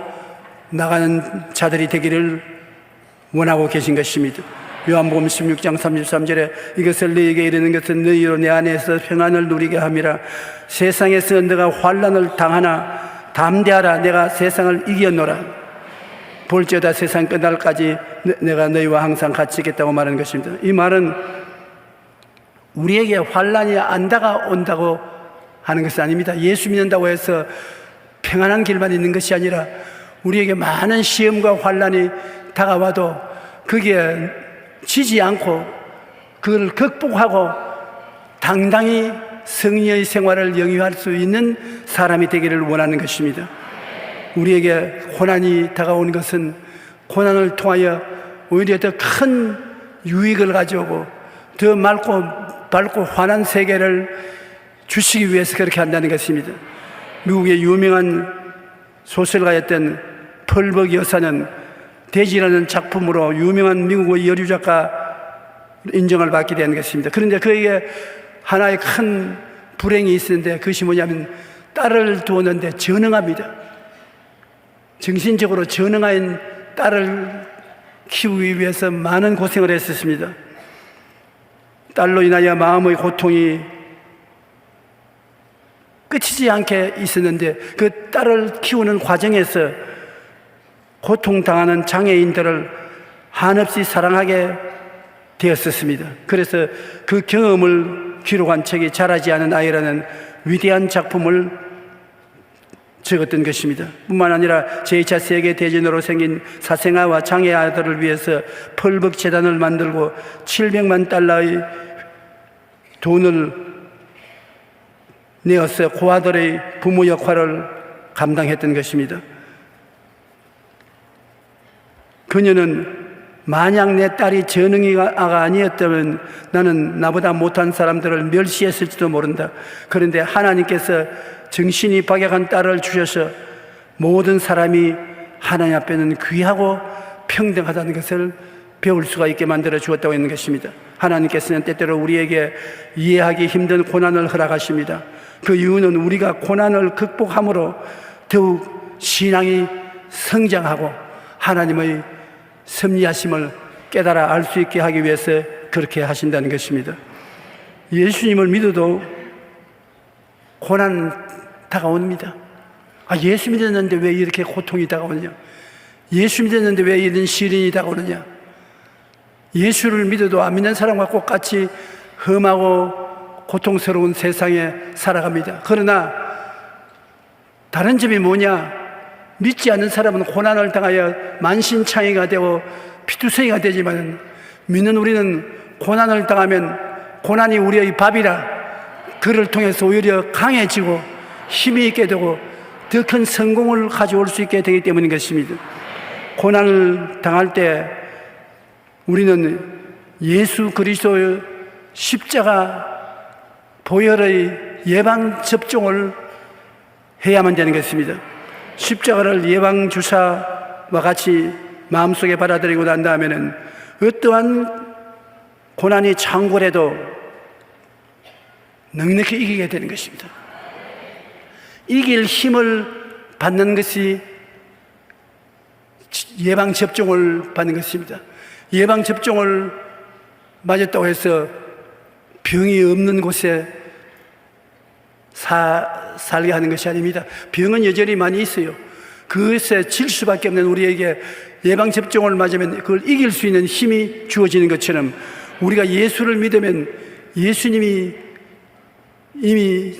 나가는 자들이 되기를 원하고 계신 것입니다. 요한복음 16장 33절에 이것을 너희에게 이르는 것은 너희로 내 안에서 평안을 누리게 함이라. 세상에서 너가 환난을 당하나 담대하라. 내가 세상을 이겼노라. 볼지어다 세상 끝날까지 내가 너희와 항상 같이 있겠다고 말하는 것입니다. 이 말은 우리에게 환난이 안 다가온다고 하는 것은 아닙니다. 예수 믿는다고 해서 평안한 길만 있는 것이 아니라 우리에게 많은 시험과 환난이 다가와도 거기에 지지 않고 그걸 극복하고 당당히 승리의 생활을 영위할 수 있는 사람이 되기를 원하는 것입니다. 우리에게 고난이 다가오는 것은 고난을 통하여 오히려 더 큰 유익을 가져오고 더 밝고 환한 세계를 주시기 위해서 그렇게 한다는 것입니다. 미국의 유명한 소설가였던 펄벅 여사는 돼지라는 작품으로 유명한 미국의 여류 작가 인정을 받게 된 것입니다. 그런데 그에게 하나의 큰 불행이 있었는데 그것이 뭐냐면 딸을 두었는데 전능합니다. 정신적으로 전능한 딸을 키우기 위해서 많은 고생을 했었습니다. 딸로 인하여 마음의 고통이 끝이지 않게 있었는데 그 딸을 키우는 과정에서 고통당하는 장애인들을 한없이 사랑하게 되었었습니다. 그래서 그 경험을 기록한 책이 자라지 않은 아이라는 위대한 작품을 적었던 것입니다. 뿐만 아니라 제2차 세계대전으로 생긴 사생아와 장애아들을 위해서 펄벅 재단을 만들고 700만 달러의 돈을 내어서 고아들의 부모 역할을 감당했던 것입니다. 그녀는 만약 내 딸이 전능이가 아니었다면 나는 나보다 못한 사람들을 멸시했을지도 모른다. 그런데 하나님께서 정신이 박약한 딸을 주셔서 모든 사람이 하나님 앞에는 귀하고 평등하다는 것을 배울 수가 있게 만들어 주었다고 하는 것입니다. 하나님께서는 때때로 우리에게 이해하기 힘든 고난을 허락하십니다. 그 이유는 우리가 고난을 극복함으로 더욱 신앙이 성장하고 하나님의 섭리하심을 깨달아 알 수 있게 하기 위해서 그렇게 하신다는 것입니다. 예수님을 믿어도 고난 다가옵니다. 예수 믿었는데 왜 이렇게 고통이 다가오느냐? 예수 믿었는데 왜 이런 시련이 다가오느냐? 예수를 믿어도 안 믿는 사람과 똑같이 험하고 고통스러운 세상에 살아갑니다. 그러나 다른 점이 뭐냐? 믿지 않는 사람은 고난을 당하여 만신창이가 되고 피투성이가 되지만 믿는 우리는 고난을 당하면 고난이 우리의 밥이라 그를 통해서 오히려 강해지고 힘이 있게 되고 더 큰 성공을 가져올 수 있게 되기 때문인 것입니다. 고난을 당할 때 우리는 예수 그리스도의 십자가 보혈의 예방접종을 해야만 되는 것입니다. 십자가를 예방주사와 같이 마음속에 받아들이고 난 다음에는 어떠한 고난이 창궐해도 넉넉히 이기게 되는 것입니다. 이길 힘을 받는 것이 예방접종을 받는 것입니다. 예방접종을 맞았다고 해서 병이 없는 곳에 살게 하는 것이 아닙니다. 병은 여전히 많이 있어요. 그것에 질 수밖에 없는 우리에게 예방접종을 맞으면 그걸 이길 수 있는 힘이 주어지는 것처럼 우리가 예수를 믿으면 예수님이 이미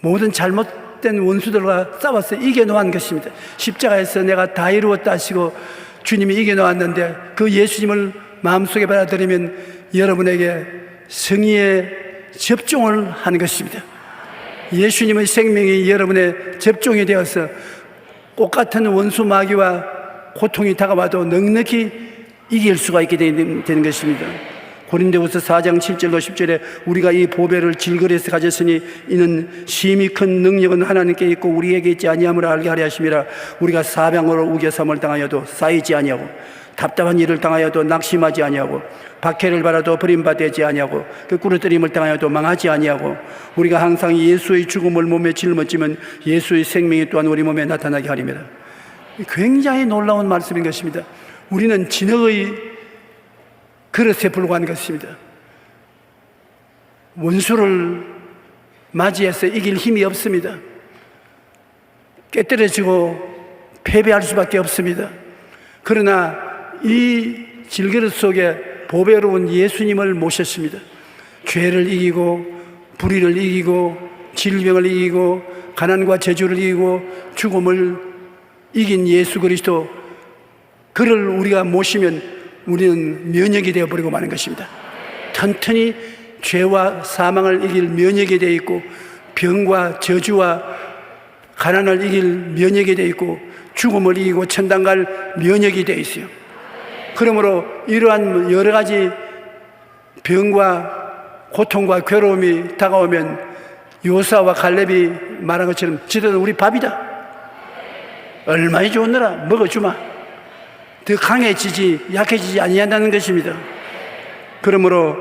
모든 잘못된 원수들과 싸워서 이겨놓은 것입니다. 십자가에서 내가 다 이루었다 하시고 주님이 이겨놓았는데 그 예수님을 마음속에 받아들이면 여러분에게 승리의 접종을 하는 것입니다. 예수님의 생명이 여러분의 접종이 되어서 똑같은 원수 마귀와 고통이 다가와도 넉넉히 이길 수가 있게 되는 것입니다. 고린도후서 4장 7절로 10절에 우리가 이 보배를 질거리에서 가졌으니 이는 심히 큰 능력은 하나님께 있고 우리에게 있지 아니함을 알게 하려 하심이라. 우리가 사방으로 우겨삼을 당하여도 쌓이지 아니하고 답답한 일을 당하여도 낙심하지 아니하고 박해를 받아도 버림받지 아니하고 그 꾸러뜨림을 당하여도 망하지 아니하고 우리가 항상 예수의 죽음을 몸에 짊어지면 예수의 생명이 또한 우리 몸에 나타나게 하리입니다. 굉장히 놀라운 말씀인 것입니다. 우리는 진흙의 그릇에 불과한 것입니다. 원수를 맞이해서 이길 힘이 없습니다. 깨뜨려지고 패배할 수밖에 없습니다. 그러나 이 질그릇 속에 보배로운 예수님을 모셨습니다. 죄를 이기고 불의를 이기고 질병을 이기고 가난과 저주를 이기고 죽음을 이긴 예수 그리스도, 그를 우리가 모시면 우리는 면역이 되어버리고 마는 것입니다. 튼튼히 죄와 사망을 이길 면역이 되어 있고 병과 저주와 가난을 이길 면역이 되어 있고 죽음을 이기고 천당 갈 면역이 되어 있어요. 그러므로 이러한 여러 가지 병과 고통과 괴로움이 다가오면 요사와 갈렙이 말한 것처럼 지들은 우리 밥이다. 얼마나 좋으느라 먹어주마. 더 강해지지 약해지지 아니한다는 것입니다. 그러므로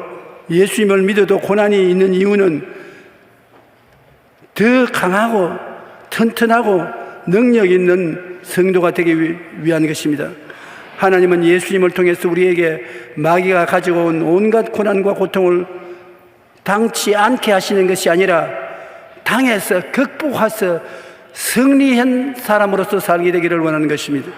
예수님을 믿어도 고난이 있는 이유는 더 강하고 튼튼하고 능력 있는 성도가 되기 위한 것입니다. 하나님은 예수님을 통해서 우리에게 마귀가 가지고 온 온갖 고난과 고통을 당치 않게 하시는 것이 아니라 당해서 극복해서 승리한 사람으로서 살게 되기를 원하는 것입니다.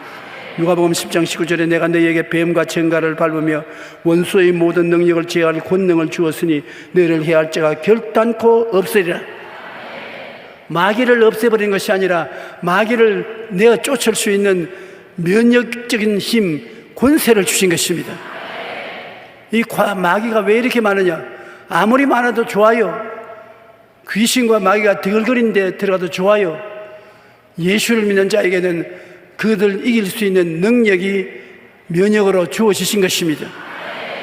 누가복음 10장 19절에 내가 너희에게 뱀과 정갈을 밟으며 원수의 모든 능력을 제어할 권능을 주었으니 너희를 해할 자가 결단코 없으리라. 마귀를 없애버리는 것이 아니라 마귀를 내어 쫓을 수 있는 면역적인 힘, 권세를 주신 것입니다. 이 마귀가 왜 이렇게 많으냐? 아무리 많아도 좋아요. 귀신과 마귀가 드글거린 데 들어가도 좋아요. 예수를 믿는 자에게는 그들 이길 수 있는 능력이 면역으로 주어지신 것입니다.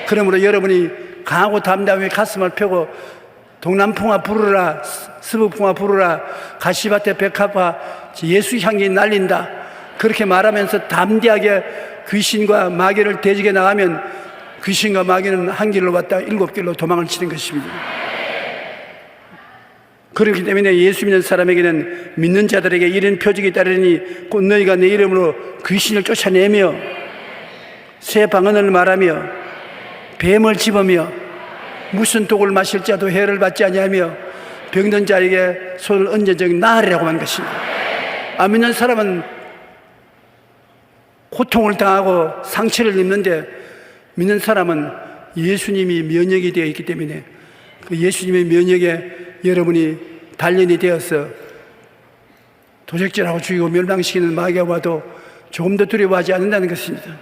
그러므로 여러분이 강하고 담대하게 가슴을 펴고 동남풍아 부르라, 서북풍아 부르라, 가시밭에 백합화 예수 향기 날린다, 그렇게 말하면서 담대하게 귀신과 마귀를 대적해 나가면 귀신과 마귀는 한 길로 왔다 7길로 도망을 치는 것입니다. 그렇기 때문에 예수 믿는 사람에게는 믿는 자들에게 이런 표적이 따르니 곧 너희가 내 이름으로 귀신을 쫓아내며 새 방언을 말하며 뱀을 집으며 무슨 독을 마실 자도 해를 받지 아니하며 병든 자에게 손을 얹은 적이 나으리라고 한 것입니다. 안 믿는 사람은 고통을 당하고 상처를 입는데 믿는 사람은 예수님이 면역이 되어 있기 때문에 그 예수님의 면역에 여러분이 단련이 되어서 도적질하고 죽이고 멸망시키는 마귀가 와도 조금 더 두려워하지 않는다는 것입니다.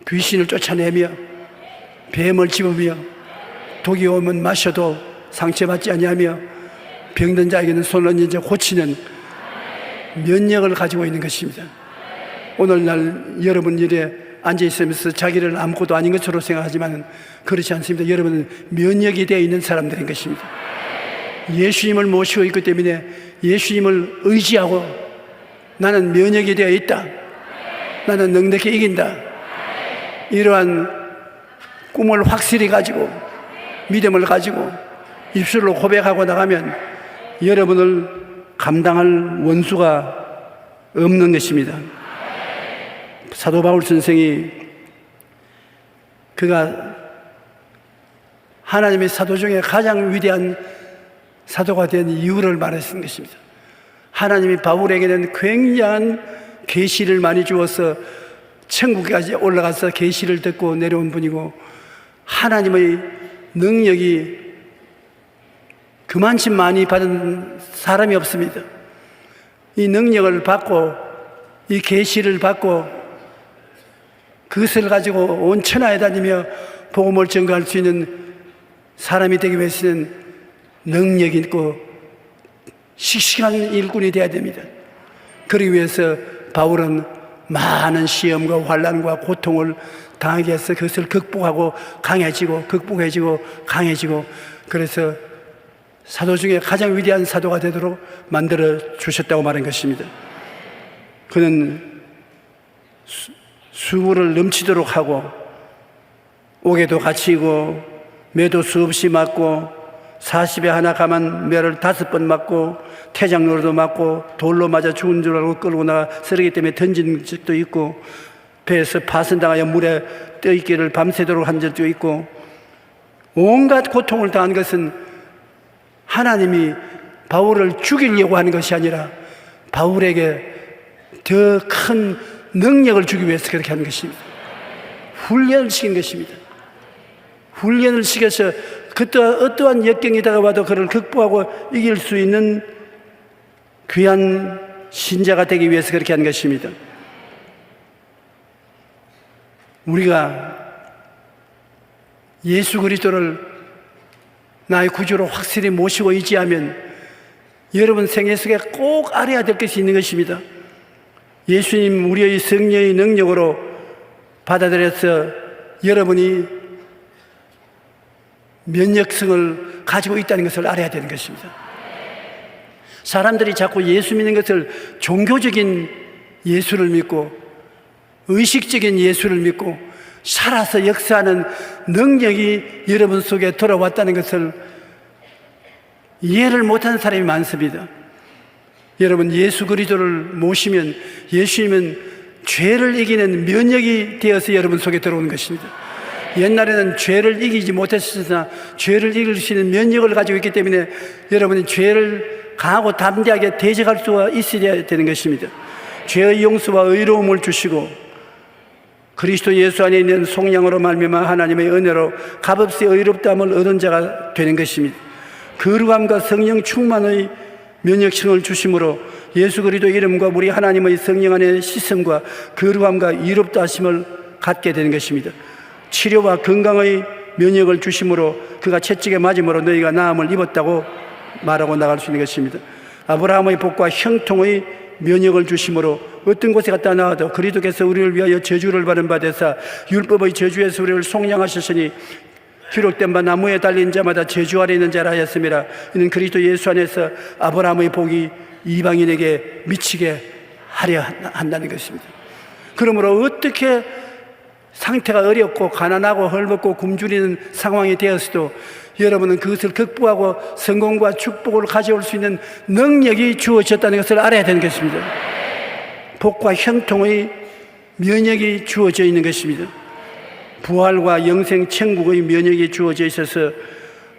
귀신을 쫓아내며 뱀을 집으며 독이 오면 마셔도 상처받지 아니하며 병든 자에게는 손을 얹어 고치는 면역을 가지고 있는 것입니다. 오늘날 여러분 일에 앉아있으면서 자기를 아무것도 아닌 것으로 생각하지만 그렇지 않습니다. 여러분은 면역이 되어 있는 사람들인 것입니다. 예수님을 모시고 있기 때문에 예수님을 의지하고 나는 면역이 되어 있다, 나는 넉넉히 이긴다, 이러한 꿈을 확실히 가지고 믿음을 가지고 입술로 고백하고 나가면 여러분을 감당할 원수가 없는 것입니다. 사도 바울 선생이 그가 하나님의 사도 중에 가장 위대한 사도가 된 이유를 말했던 것입니다. 하나님이 바울에게는 굉장한 계시를 많이 주어서 천국까지 올라가서 계시를 듣고 내려온 분이고 하나님의 능력이 그만큼 많이 받은 사람이 없습니다. 이 능력을 받고 이 계시를 받고 그것을 가지고 온 천하에 다니며 복음을 전가할 수 있는 사람이 되기 위해서는 능력이 있고 씩씩한 일꾼이 되어야 됩니다. 그러기 위해서 바울은 많은 시험과 환난과 고통을 당하게 해서 그것을 극복하고 강해지고 극복해지고 강해지고 그래서 사도 중에 가장 위대한 사도가 되도록 만들어 주셨다고 말한 것입니다. 그는 수고를 넘치도록 하고 옥에도 갇히고 매도 수없이 맞고 40에 하나 가만 매를 5번 맞고 태장로도 맞고 돌로 맞아 죽은 줄 알고 끌고 나가 쓰레기 때문에 던진 적도 있고 배에서 파손당하여 물에 떠있기를 밤새도록 한 적도 있고 온갖 고통을 당한 것은 하나님이 바울을 죽이려고 하는 것이 아니라 바울에게 더 큰 능력을 주기 위해서 그렇게 하는 것입니다. 훈련을 시킨 것입니다. 훈련을 시켜서 어떠한 역경이 다가와도 그를 극복하고 이길 수 있는 귀한 신자가 되기 위해서 그렇게 하는 것입니다. 우리가 예수 그리스도를 나의 구주로 확실히 모시고 있지하면 여러분 생애 속에 꼭 알아야 될 것이 있는 것입니다. 예수님 우리의 성령의 능력으로 받아들여서 여러분이 면역성을 가지고 있다는 것을 알아야 되는 것입니다. 사람들이 자꾸 예수 믿는 것을 종교적인 예수를 믿고 의식적인 예수를 믿고 살아서 역사하는 능력이 여러분 속에 돌아왔다는 것을 이해를 못하는 사람이 많습니다. 여러분 예수 그리스도를 모시면 예수님은 죄를 이기는 면역이 되어서 여러분 속에 들어오는 것입니다. 옛날에는 죄를 이기지 못했으나 죄를 이길 수 있는 면역을 가지고 있기 때문에 여러분이 죄를 강하고 담대하게 대적할 수가 있어야 되는 것입니다. 죄의 용서와 의로움을 주시고 그리스도 예수 안에 있는 속량으로 말미암아 하나님의 은혜로 값없이 의롭다함을 얻은 자가 되는 것입니다. 거룩함과 성령 충만의 면역성을 주심으로 예수 그리스도 이름과 우리 하나님의 성령 안에 씻음과 거룩함과 이롭다 하심을 갖게 되는 것입니다. 치료와 건강의 면역을 주심으로 그가 채찍에 맞음으로 너희가 나음을 입었다고 말하고 나갈 수 있는 것입니다. 아브라함의 복과 형통의 면역을 주심으로 어떤 곳에 갔다 나와도 그리스도께서 우리를 위하여 저주를 받은 바 되사 율법의 저주에서 우리를 속량하셨으니 기록된 바 나무에 달린 자마다 저주 아래 있는 자라 하였음이라. 이는 그리스도 예수 안에서 아브라함의 복이 이방인에게 미치게 하려 한다는 것입니다. 그러므로 어떻게 상태가 어렵고 가난하고 헐벗고 굶주리는 상황이 되었어도 여러분은 그것을 극복하고 성공과 축복을 가져올 수 있는 능력이 주어졌다는 것을 알아야 되는 것입니다. 복과 형통의 면역이 주어져 있는 것입니다. 부활과 영생 천국의 면역이 주어져 있어서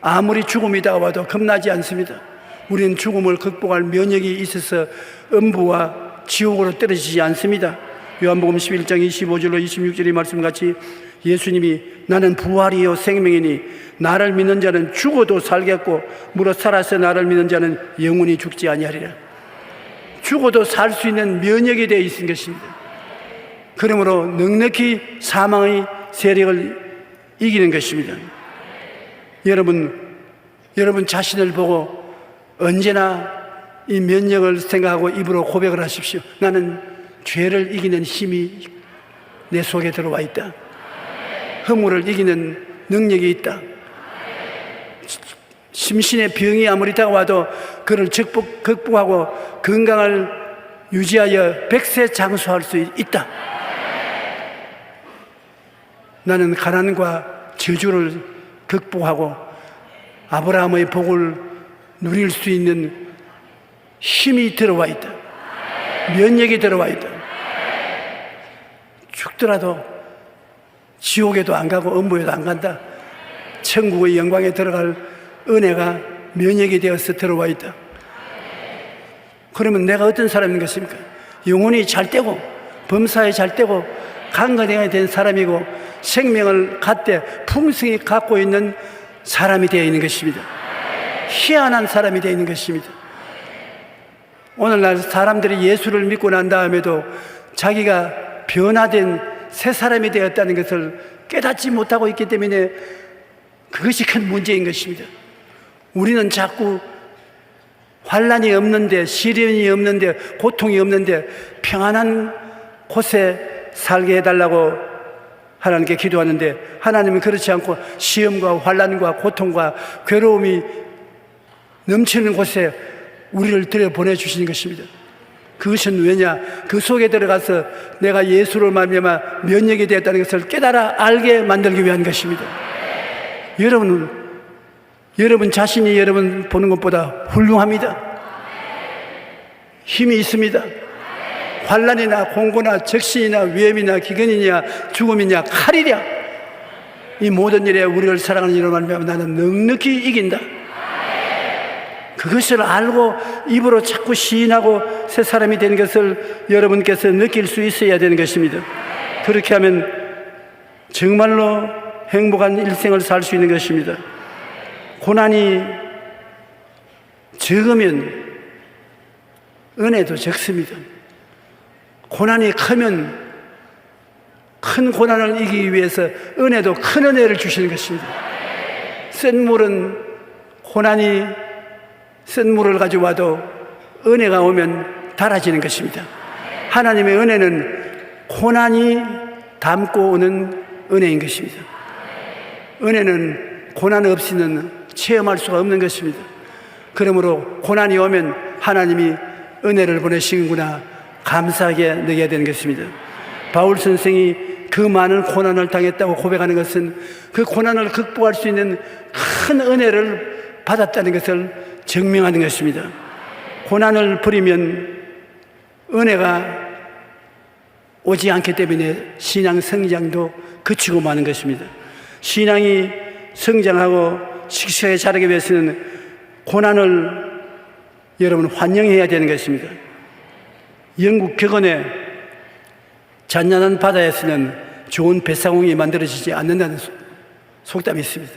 아무리 죽음이 다가와도 겁나지 않습니다. 우리는 죽음을 극복할 면역이 있어서 음부와 지옥으로 떨어지지 않습니다. 요한복음 11장 25절로 26절의 말씀같이 예수님이 나는 부활이요 생명이니 나를 믿는 자는 죽어도 살겠고 무릇 살아서 나를 믿는 자는 영원히 죽지 아니하리라. 죽어도 살 수 있는 면역이 되어 있는 것입니다. 그러므로 넉넉히 사망의 세력을 이기는 것입니다. 여러분 자신을 보고 언제나 이 면역을 생각하고 입으로 고백을 하십시오. 나는 죄를 이기는 힘이 내 속에 들어와 있다. 허물을 이기는 능력이 있다. 심신의 병이 아무리 다가와도 그를 극복하고 건강을 유지하여 백세 장수할 수 있다. 나는 가난과 저주를 극복하고 아브라함의 복을 누릴 수 있는 힘이 들어와 있다. 면역이 들어와 있다. 죽더라도 지옥에도 안 가고 음부에도 안 간다. 천국의 영광에 들어갈 은혜가 면역이 되어서 들어와 있다. 그러면 내가 어떤 사람인 것입니까? 영혼이 잘 되고 범사에 잘 되고 강건해야 된 사람이고 생명을 갖되 풍성히 갖고 있는 사람이 되어 있는 것입니다. 희한한 사람이 되어 있는 것입니다. 오늘날 사람들이 예수를 믿고 난 다음에도 자기가 변화된 새 사람이 되었다는 것을 깨닫지 못하고 있기 때문에 그것이 큰 문제인 것입니다. 우리는 자꾸 환난이 없는데, 시련이 없는데, 고통이 없는데 평안한 곳에 살게 해달라고 하나님께 기도하는데 하나님은 그렇지 않고 시험과 환난과 고통과 괴로움이 넘치는 곳에 우리를 들여보내주시는 것입니다. 그것은 왜냐? 그 속에 들어가서 내가 예수를 말미암아 면역이 되었다는 것을 깨달아 알게 만들기 위한 것입니다. 여러분 자신이 여러분 보는 것보다 훌륭합니다. 힘이 있습니다. 환난이나 공고나 적신이나 위험이나 기근이냐 죽음이냐 칼이랴, 이 모든 일에 우리를 사랑하는 이로 말미암아 나는 넉넉히 이긴다. 그것을 알고 입으로 자꾸 시인하고 새 사람이 된 것을 여러분께서 느낄 수 있어야 되는 것입니다. 그렇게 하면 정말로 행복한 일생을 살 수 있는 것입니다. 고난이 적으면 은혜도 적습니다. 고난이 크면 큰 고난을 이기기 위해서 은혜도 큰 은혜를 주시는 것입니다. 센 물은 고난이 센 물을 가져와도 은혜가 오면 달아지는 것입니다. 하나님의 은혜는 고난이 담고 오는 은혜인 것입니다. 은혜는 고난 없이는 체험할 수가 없는 것입니다. 그러므로 고난이 오면 하나님이 은혜를 보내시는구나 감사하게 느껴야 되는 것입니다. 바울 선생이 그 많은 고난을 당했다고 고백하는 것은 그 고난을 극복할 수 있는 큰 은혜를 받았다는 것을 증명하는 것입니다. 고난을 버리면 은혜가 오지 않기 때문에 신앙 성장도 그치고 마는 것입니다. 신앙이 성장하고 씩씩하게 자라기 위해서는 고난을 여러분 환영해야 되는 것입니다. 영국 격언에 잔잔한 바다에서는 좋은 뱃사공이 만들어지지 않는다는 속담이 있습니다.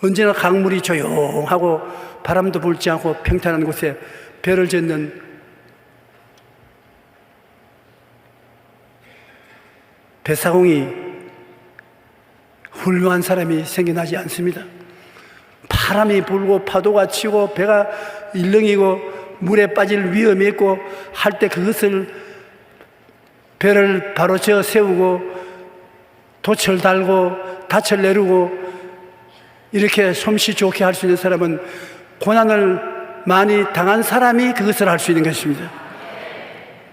언제나 강물이 조용하고 바람도 불지 않고 평탄한 곳에 배를 젓는 뱃사공이 훌륭한 사람이 생겨나지 않습니다. 바람이 불고 파도가 치고 배가 일렁이고 물에 빠질 위험이 있고 할 때 그것을 배를 바로 저 세우고 돛을 달고 닻을 내리고 이렇게 솜씨 좋게 할 수 있는 사람은 고난을 많이 당한 사람이 그것을 할 수 있는 것입니다.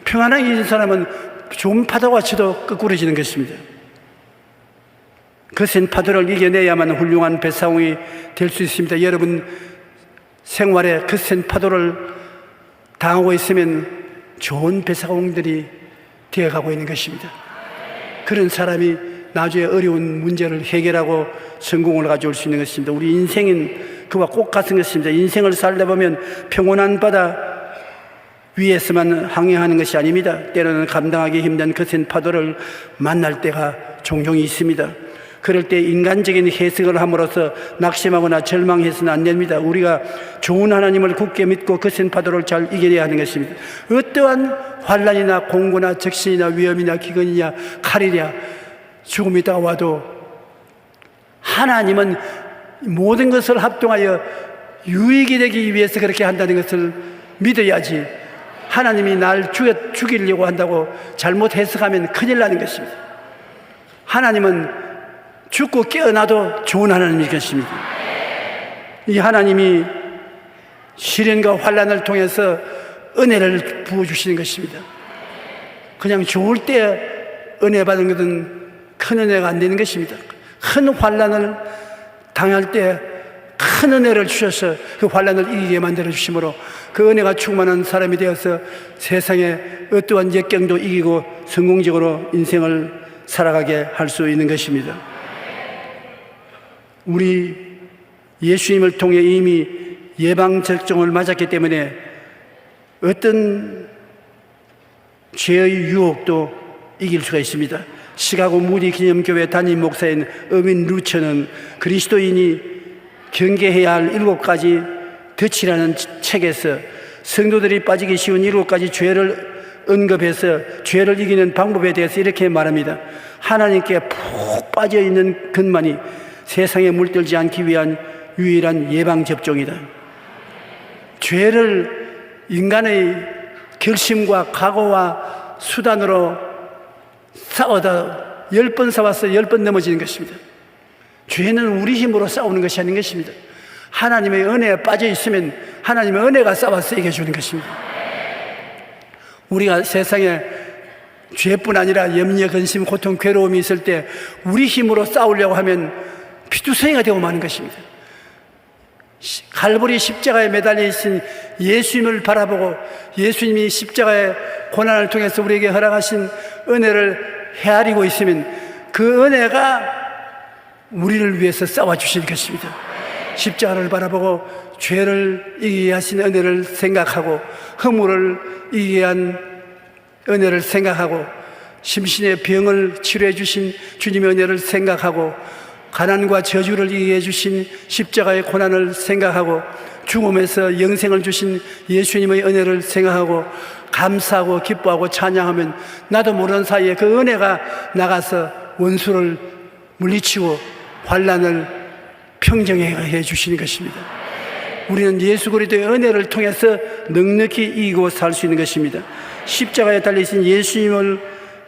평안하게 있는 사람은 좋은 파도가 쳐도 끄꾸러지는 것입니다. 거센 파도를 이겨내야만 훌륭한 뱃사공이 될 수 있습니다. 여러분 생활에 거센 파도를 당하고 있으면 좋은 뱃사공들이 되어가고 있는 것입니다. 그런 사람이 나중에 어려운 문제를 해결하고 성공을 가져올 수 있는 것입니다. 우리 인생은 그와 꼭 같은 것입니다. 인생을 살다 보면 평온한 바다 위에서만 항해하는 것이 아닙니다. 때로는 감당하기 힘든 거센 파도를 만날 때가 종종 있습니다. 그럴 때 인간적인 해석을 함으로써 낙심하거나 절망해서는 안 됩니다. 우리가 좋은 하나님을 굳게 믿고 거센 파도를 잘 이겨내야 하는 것입니다. 어떠한 환난이나 공고나 적신이나 위험이나 기근이냐 칼이냐 죽음이 다가와도 하나님은 모든 것을 합동하여 유익이 되기 위해서 그렇게 한다는 것을 믿어야지, 하나님이 날 죽이려고 한다고 잘못 해석하면 큰일 나는 것입니다. 하나님은 죽고 깨어나도 좋은 하나님일 것입니다. 이 하나님이 시련과 환난을 통해서 은혜를 부어주시는 것입니다. 그냥 좋을 때 은혜 받은 것은 큰 은혜가 안 되는 것입니다. 큰 환난을 당할 때 큰 은혜를 주셔서 그 환난을 이기게 만들어 주심으로 그 은혜가 충만한 사람이 되어서 세상의 어떠한 역경도 이기고 성공적으로 인생을 살아가게 할 수 있는 것입니다. 우리 예수님을 통해 이미 예방접종을 맞았기 때문에 어떤 죄의 유혹도 이길 수가 있습니다. 시카고 무디 기념교회 담임 목사인 어윈 루처는 그리스도인이 경계해야 할 7가지 덫이라는 책에서 성도들이 빠지기 쉬운 7가지 죄를 언급해서 죄를 이기는 방법에 대해서 이렇게 말합니다. 하나님께 푹 빠져있는 것만이 세상에 물들지 않기 위한 유일한 예방접종이다. 죄를 인간의 결심과 각오와 수단으로 싸우다 10번 싸워서 10번 넘어지는 것입니다. 죄는 우리 힘으로 싸우는 것이 아닌 것입니다. 하나님의 은혜에 빠져 있으면 하나님의 은혜가 싸워서 이겨주는 것입니다. 우리가 세상에 죄뿐 아니라 염려, 근심, 고통, 괴로움이 있을 때 우리 힘으로 싸우려고 하면 피투성이가 되고 마는 것입니다. 갈보리 십자가에 매달려 있신 예수님을 바라보고 예수님이 십자가의 고난을 통해서 우리에게 허락하신 은혜를 헤아리고 있으면 그 은혜가 우리를 위해서 싸워주실 것입니다. 십자가를 바라보고 죄를 이기게 하신 은혜를 생각하고 허물을 이기게 한 은혜를 생각하고 심신의 병을 치료해 주신 주님의 은혜를 생각하고 가난과 저주를 이기게 해주신 십자가의 고난을 생각하고 죽음에서 영생을 주신 예수님의 은혜를 생각하고 감사하고 기뻐하고 찬양하면 나도 모르는 사이에 그 은혜가 나가서 원수를 물리치고 환난을 평정해 주시는 것입니다. 우리는 예수 그리스도의 은혜를 통해서 넉넉히 이기고 살 수 있는 것입니다. 십자가에 달리신 예수님을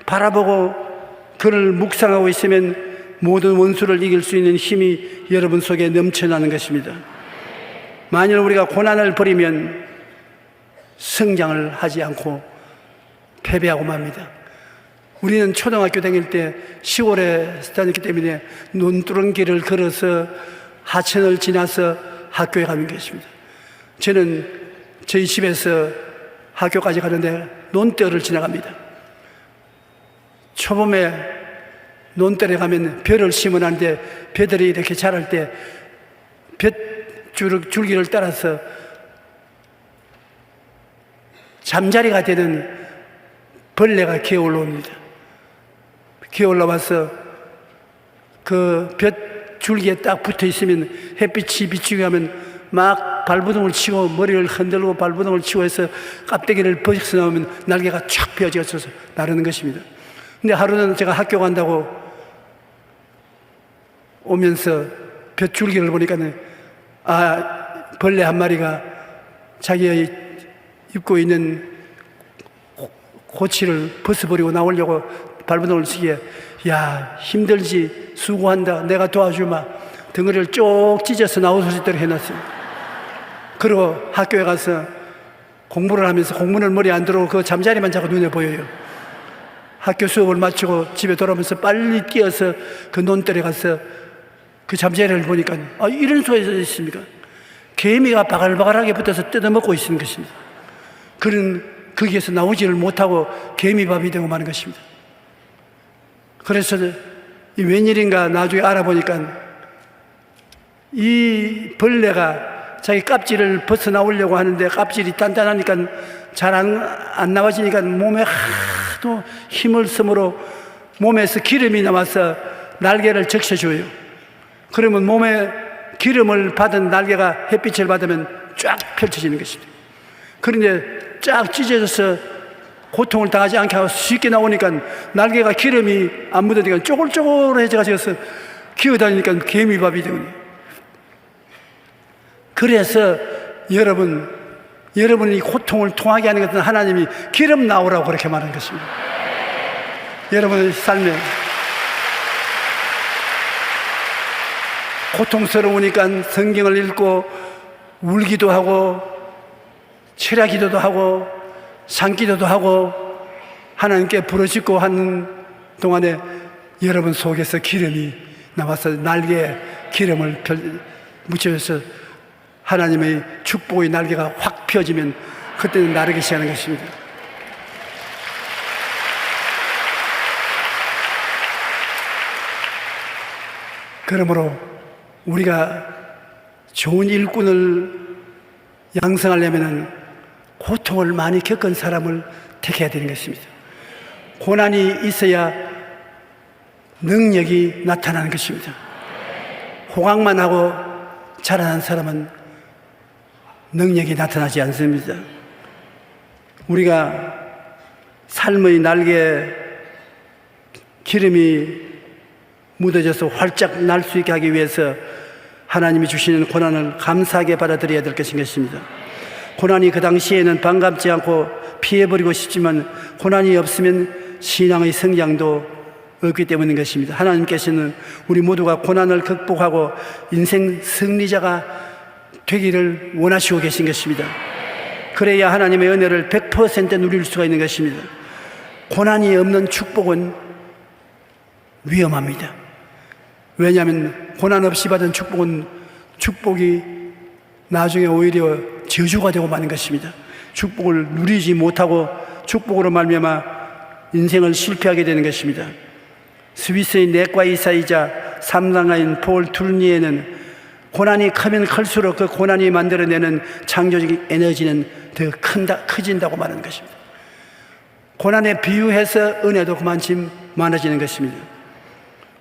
바라보고 그를 묵상하고 있으면 모든 원수를 이길 수 있는 힘이 여러분 속에 넘쳐나는 것입니다. 만일 우리가 고난을 버리면 성장을 하지 않고 패배하고 맙니다. 우리는 초등학교 다닐 때 시골에 다녔기 때문에 논두렁 길을 걸어서 하천을 지나서 학교에 가는 것입니다. 저는 저희 집에서 학교까지 가는데 논대를 지나갑니다. 초봄에 논대에 가면 벼를 심어놨는데 벼들이 이렇게 자랄 때 줄기를 따라서 잠자리가 되는 벌레가 기어 올라옵니다. 기어 올라와서 그 줄기에 딱 붙어 있으면 햇빛이 비추게 하면 막 발버둥을 치고 머리를 흔들고 발버둥을 치고 해서 껍데기를 벗어나오면 날개가 쫙 펴져서 나르는 것입니다. 근데 하루는 제가 학교 간다고 오면서 벼줄기를 보니까 벌레 한 마리가 자기가 입고 있는 고치를 벗어버리고 나오려고 발버둥을 치기에 야 힘들지 수고한다 내가 도와주마 덩어리를 쭉 찢어서 나올 수 있도록 해놨습니다. 그리고 학교에 가서 공부를 하면서 공부는 머리에 안 들어오고 그 잠자리만 자꾸 눈에 보여요. 학교 수업을 마치고 집에 돌아오면서 빨리 뛰어서 그 논뜰에 가서 그 잠자리를 보니까 이런 소리가 있습니까? 개미가 바글바글하게 붙어서 뜯어먹고 있는 것입니다. 그런 거기에서 나오지를 못하고 개미밥이 되고 마는 것입니다. 그래서 이 웬일인가 나중에 알아보니까 이 벌레가 자기 껍질을 벗어 나오려고 하는데 껍질이 단단하니까 잘 안 나와지니까 몸에 하도 힘을 쓰므로 몸에서 기름이 나와서 날개를 적셔줘요. 그러면 몸에 기름을 받은 날개가 햇빛을 받으면 쫙 펼쳐지는 것입니다. 그런데 쫙 찢어져서 고통을 당하지 않게 하고 쉽게 나오니까 날개가 기름이 안 묻으니까 쪼글쪼글해져서 기어다니니까 개미밥이 되거든요. 그래서 여러분이 고통을 통하게 하는 것은 하나님이 기름 나오라고 그렇게 말하는 것입니다. 여러분의 삶에 고통스러우니까 성경을 읽고 울기도 하고 철야기도도 하고 산기도도 하고 하나님께 부르짖고 하는 동안에 여러분 속에서 기름이 나와서 날개에 기름을 묻혀서 하나님의 축복의 날개가 확 펴지면 그때는 나르기 시작하는 것입니다. 그러므로 우리가 좋은 일꾼을 양성하려면 고통을 많이 겪은 사람을 택해야 되는 것입니다. 고난이 있어야 능력이 나타나는 것입니다. 호강만 하고 자라난 사람은 능력이 나타나지 않습니다. 우리가 삶의 날개에 기름이 묻어져서 활짝 날 수 있게 하기 위해서 하나님이 주시는 고난을 감사하게 받아들여야 될 것입니다. 고난이 그 당시에는 반갑지 않고 피해버리고 싶지만 고난이 없으면 신앙의 성장도 없기 때문인 것입니다. 하나님께서는 우리 모두가 고난을 극복하고 인생 승리자가 되기를 원하시고 계신 것입니다. 그래야 하나님의 은혜를 100% 누릴 수가 있는 것입니다. 고난이 없는 축복은 위험합니다. 왜냐하면 고난 없이 받은 축복은 축복이 나중에 오히려 저주가 되고 마는 것입니다. 축복을 누리지 못하고 축복으로 말미암아 인생을 실패하게 되는 것입니다. 스위스의 내과 의사이자 삼상가인 폴 투르니에는 고난이 크면 클수록 그 고난이 만들어내는 창조적인 에너지는 더 커진다고 말하는 것입니다. 고난에 비유해서 은혜도 그만큼 많아지는 것입니다.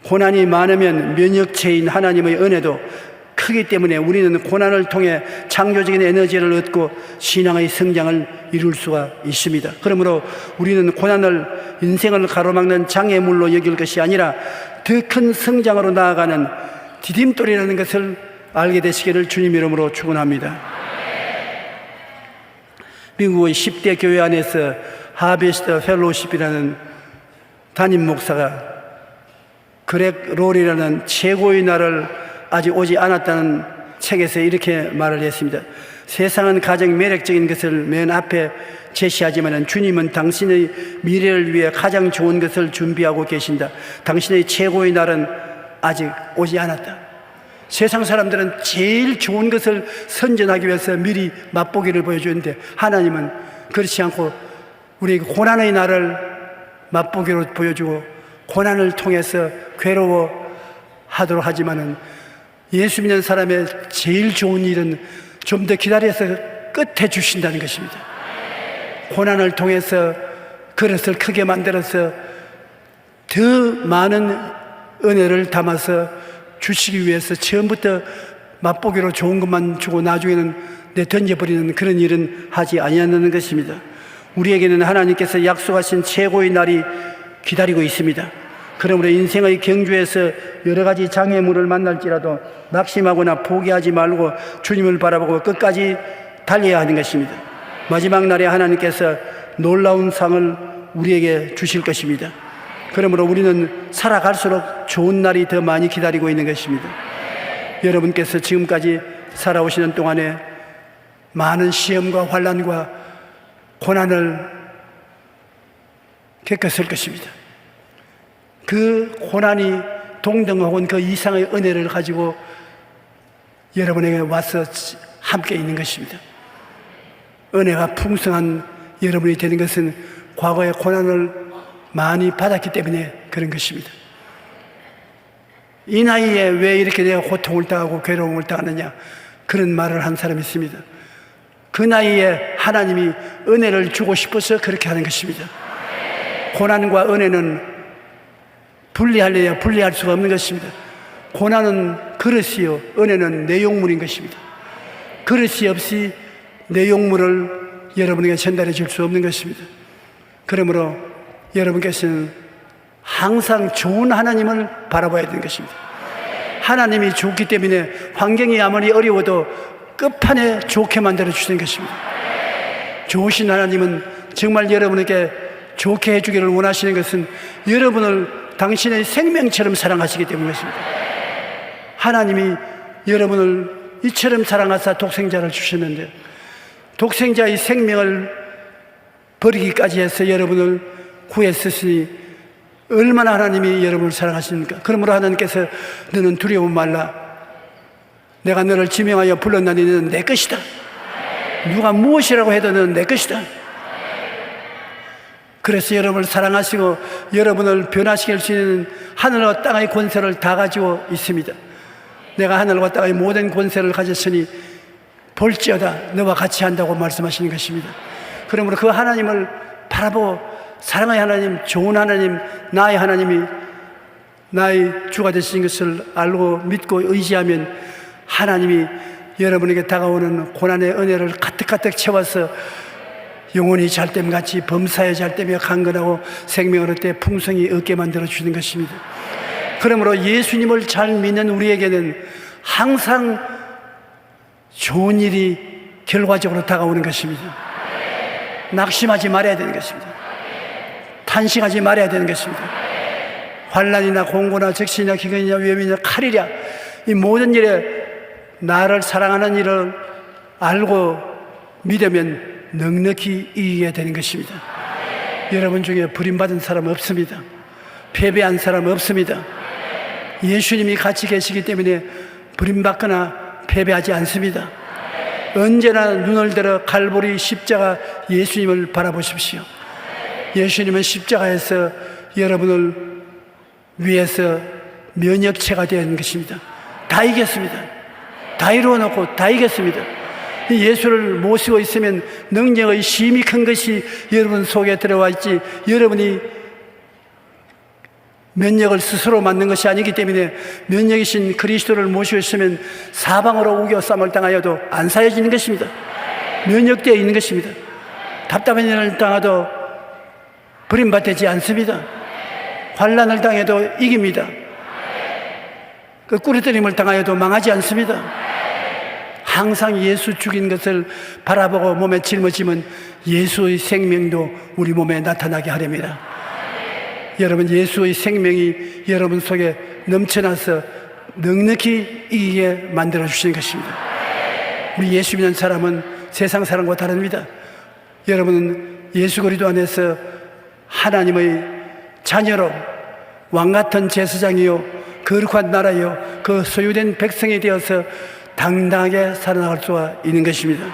고난이 많으면 면역체인 하나님의 은혜도 크기 때문에 우리는 고난을 통해 창조적인 에너지를 얻고 신앙의 성장을 이룰 수가 있습니다. 그러므로 우리는 고난을 인생을 가로막는 장애물로 여길 것이 아니라 더 큰 성장으로 나아가는 디딤돌이라는 것을 알게 되시기를 주님 이름으로 축원합니다. 미국의 10대 교회 안에서 하베스트 펠로우십이라는 담임 목사가 그렉 롤이라는 최고의 날을 아직 오지 않았다는 책에서 이렇게 말을 했습니다. 세상은 가장 매력적인 것을 맨 앞에 제시하지만 주님은 당신의 미래를 위해 가장 좋은 것을 준비하고 계신다. 당신의 최고의 날은 아직 오지 않았다. 세상 사람들은 제일 좋은 것을 선전하기 위해서 미리 맛보기를 보여주는데 하나님은 그렇지 않고 우리에게 고난의 날을 맛보기로 보여주고 고난을 통해서 괴로워하도록 하지만은 예수 믿는 사람의 제일 좋은 일은 좀 더 기다려서 끝에 주신다는 것입니다. 고난을 통해서 그릇을 크게 만들어서 더 많은 은혜를 담아서 주시기 위해서 처음부터 맛보기로 좋은 것만 주고 나중에는 던져버리는 그런 일은 하지 아니하는 것입니다. 우리에게는 하나님께서 약속하신 최고의 날이 기다리고 있습니다. 그러므로 인생의 경주에서 여러 가지 장애물을 만날지라도 낙심하거나 포기하지 말고 주님을 바라보고 끝까지 달려야 하는 것입니다. 마지막 날에 하나님께서 놀라운 상을 우리에게 주실 것입니다. 그러므로 우리는 살아갈수록 좋은 날이 더 많이 기다리고 있는 것입니다. 여러분께서 지금까지 살아오시는 동안에 많은 시험과 환난과 고난을 겪었을 것입니다. 그 고난이 동등하고 그 이상의 은혜를 가지고 여러분에게 와서 함께 있는 것입니다. 은혜가 풍성한 여러분이 되는 것은 과거의 고난을 많이 받았기 때문에 그런 것입니다. 이 나이에 왜 이렇게 내가 고통을 당하고 괴로움을 당하느냐, 그런 말을 한 사람이 있습니다. 그 나이에 하나님이 은혜를 주고 싶어서 그렇게 하는 것입니다. 고난과 은혜는 분리할래야 분리할 수가 없는 것입니다. 고난은 그릇이요, 은혜는 내용물인 것입니다. 그릇이 없이 내용물을 여러분에게 전달해 줄 수 없는 것입니다. 그러므로 여러분께서는 항상 좋은 하나님을 바라봐야 되는 것입니다. 하나님이 좋기 때문에 환경이 아무리 어려워도 끝판에 좋게 만들어 주시는 것입니다. 좋으신 하나님은 정말 여러분에게 좋게 해주기를 원하시는 것은 여러분을 당신의 생명처럼 사랑하시기 때문입니다. 하나님이 여러분을 이처럼 사랑하사 독생자를 주셨는데 독생자의 생명을 버리기까지 해서 여러분을 구했으니 얼마나 하나님이 여러분을 사랑하십니까? 그러므로 하나님께서 너는 두려워 말라. 내가 너를 지명하여 불렀나니 너는 내 것이다. 누가 무엇이라고 해도 너는 내 것이다. 그래서 여러분을 사랑하시고 여러분을 변화시킬 수 있는 하늘과 땅의 권세를 다 가지고 있습니다. 내가 하늘과 땅의 모든 권세를 가졌으니 볼지어다 너와 같이 한다고 말씀하시는 것입니다. 그러므로 그 하나님을 바라보고 사랑의 하나님, 좋은 하나님, 나의 하나님이 나의 주가 되신 것을 알고 믿고 의지하면 하나님이 여러분에게 다가오는 고난의 은혜를 가득가득 채워서 영혼이 잘됨같이 범사에 잘되며 강건하고 생명을 얻되 풍성히 얻게 만들어 주시는 것입니다. 그러므로 예수님을 잘 믿는 우리에게는 항상 좋은 일이 결과적으로 다가오는 것입니다. 낙심하지 말아야 되는 것입니다. 탄식하지 말아야 되는 것입니다. 환난이나 공고나 적신이나 기근이나 위험이나 칼이랴, 이 모든 일에 나를 사랑하는 일을 알고 믿으면 넉넉히 이기게 되는 것입니다. 여러분 중에 버림받은 사람 없습니다. 패배한 사람 없습니다. 예수님이 같이 계시기 때문에 버림받거나 패배하지 않습니다. 언제나 눈을 들어 갈보리 십자가 예수님을 바라보십시오. 예수님은 십자가에서 여러분을 위해서 면역체가 되는 것입니다. 다 이겼습니다. 다 이루어놓고 다 이겼습니다. 이 예수를 모시고 있으면 능력의 힘이 큰 것이 여러분 속에 들어와 있지, 여러분이 면역을 스스로 만든 것이 아니기 때문에, 면역이신 그리스도를 모시고 있으면 사방으로 우겨 싸움을 당하여도 안 사여지는 것입니다. 면역되어 있는 것입니다. 답답한 일을 당해도 버림받지 않습니다. 환난을 당해도 이깁니다. 그 꾸리뜨림을 당하여도 망하지 않습니다. 항상 예수 죽인 것을 바라보고 몸에 짊어지면 예수의 생명도 우리 몸에 나타나게 하렵니다. 여러분, 예수의 생명이 여러분 속에 넘쳐나서 넉넉히 이기게 만들어 주시는 것입니다. 우리 예수 믿는 사람은 세상 사람과 다릅니다. 여러분은 예수 그리스도 안에서 하나님의 자녀로 왕같은 제사장이요 거룩한 나라요 그 소유된 백성이 되어서 당당하게 살아나갈 수가 있는 것입니다.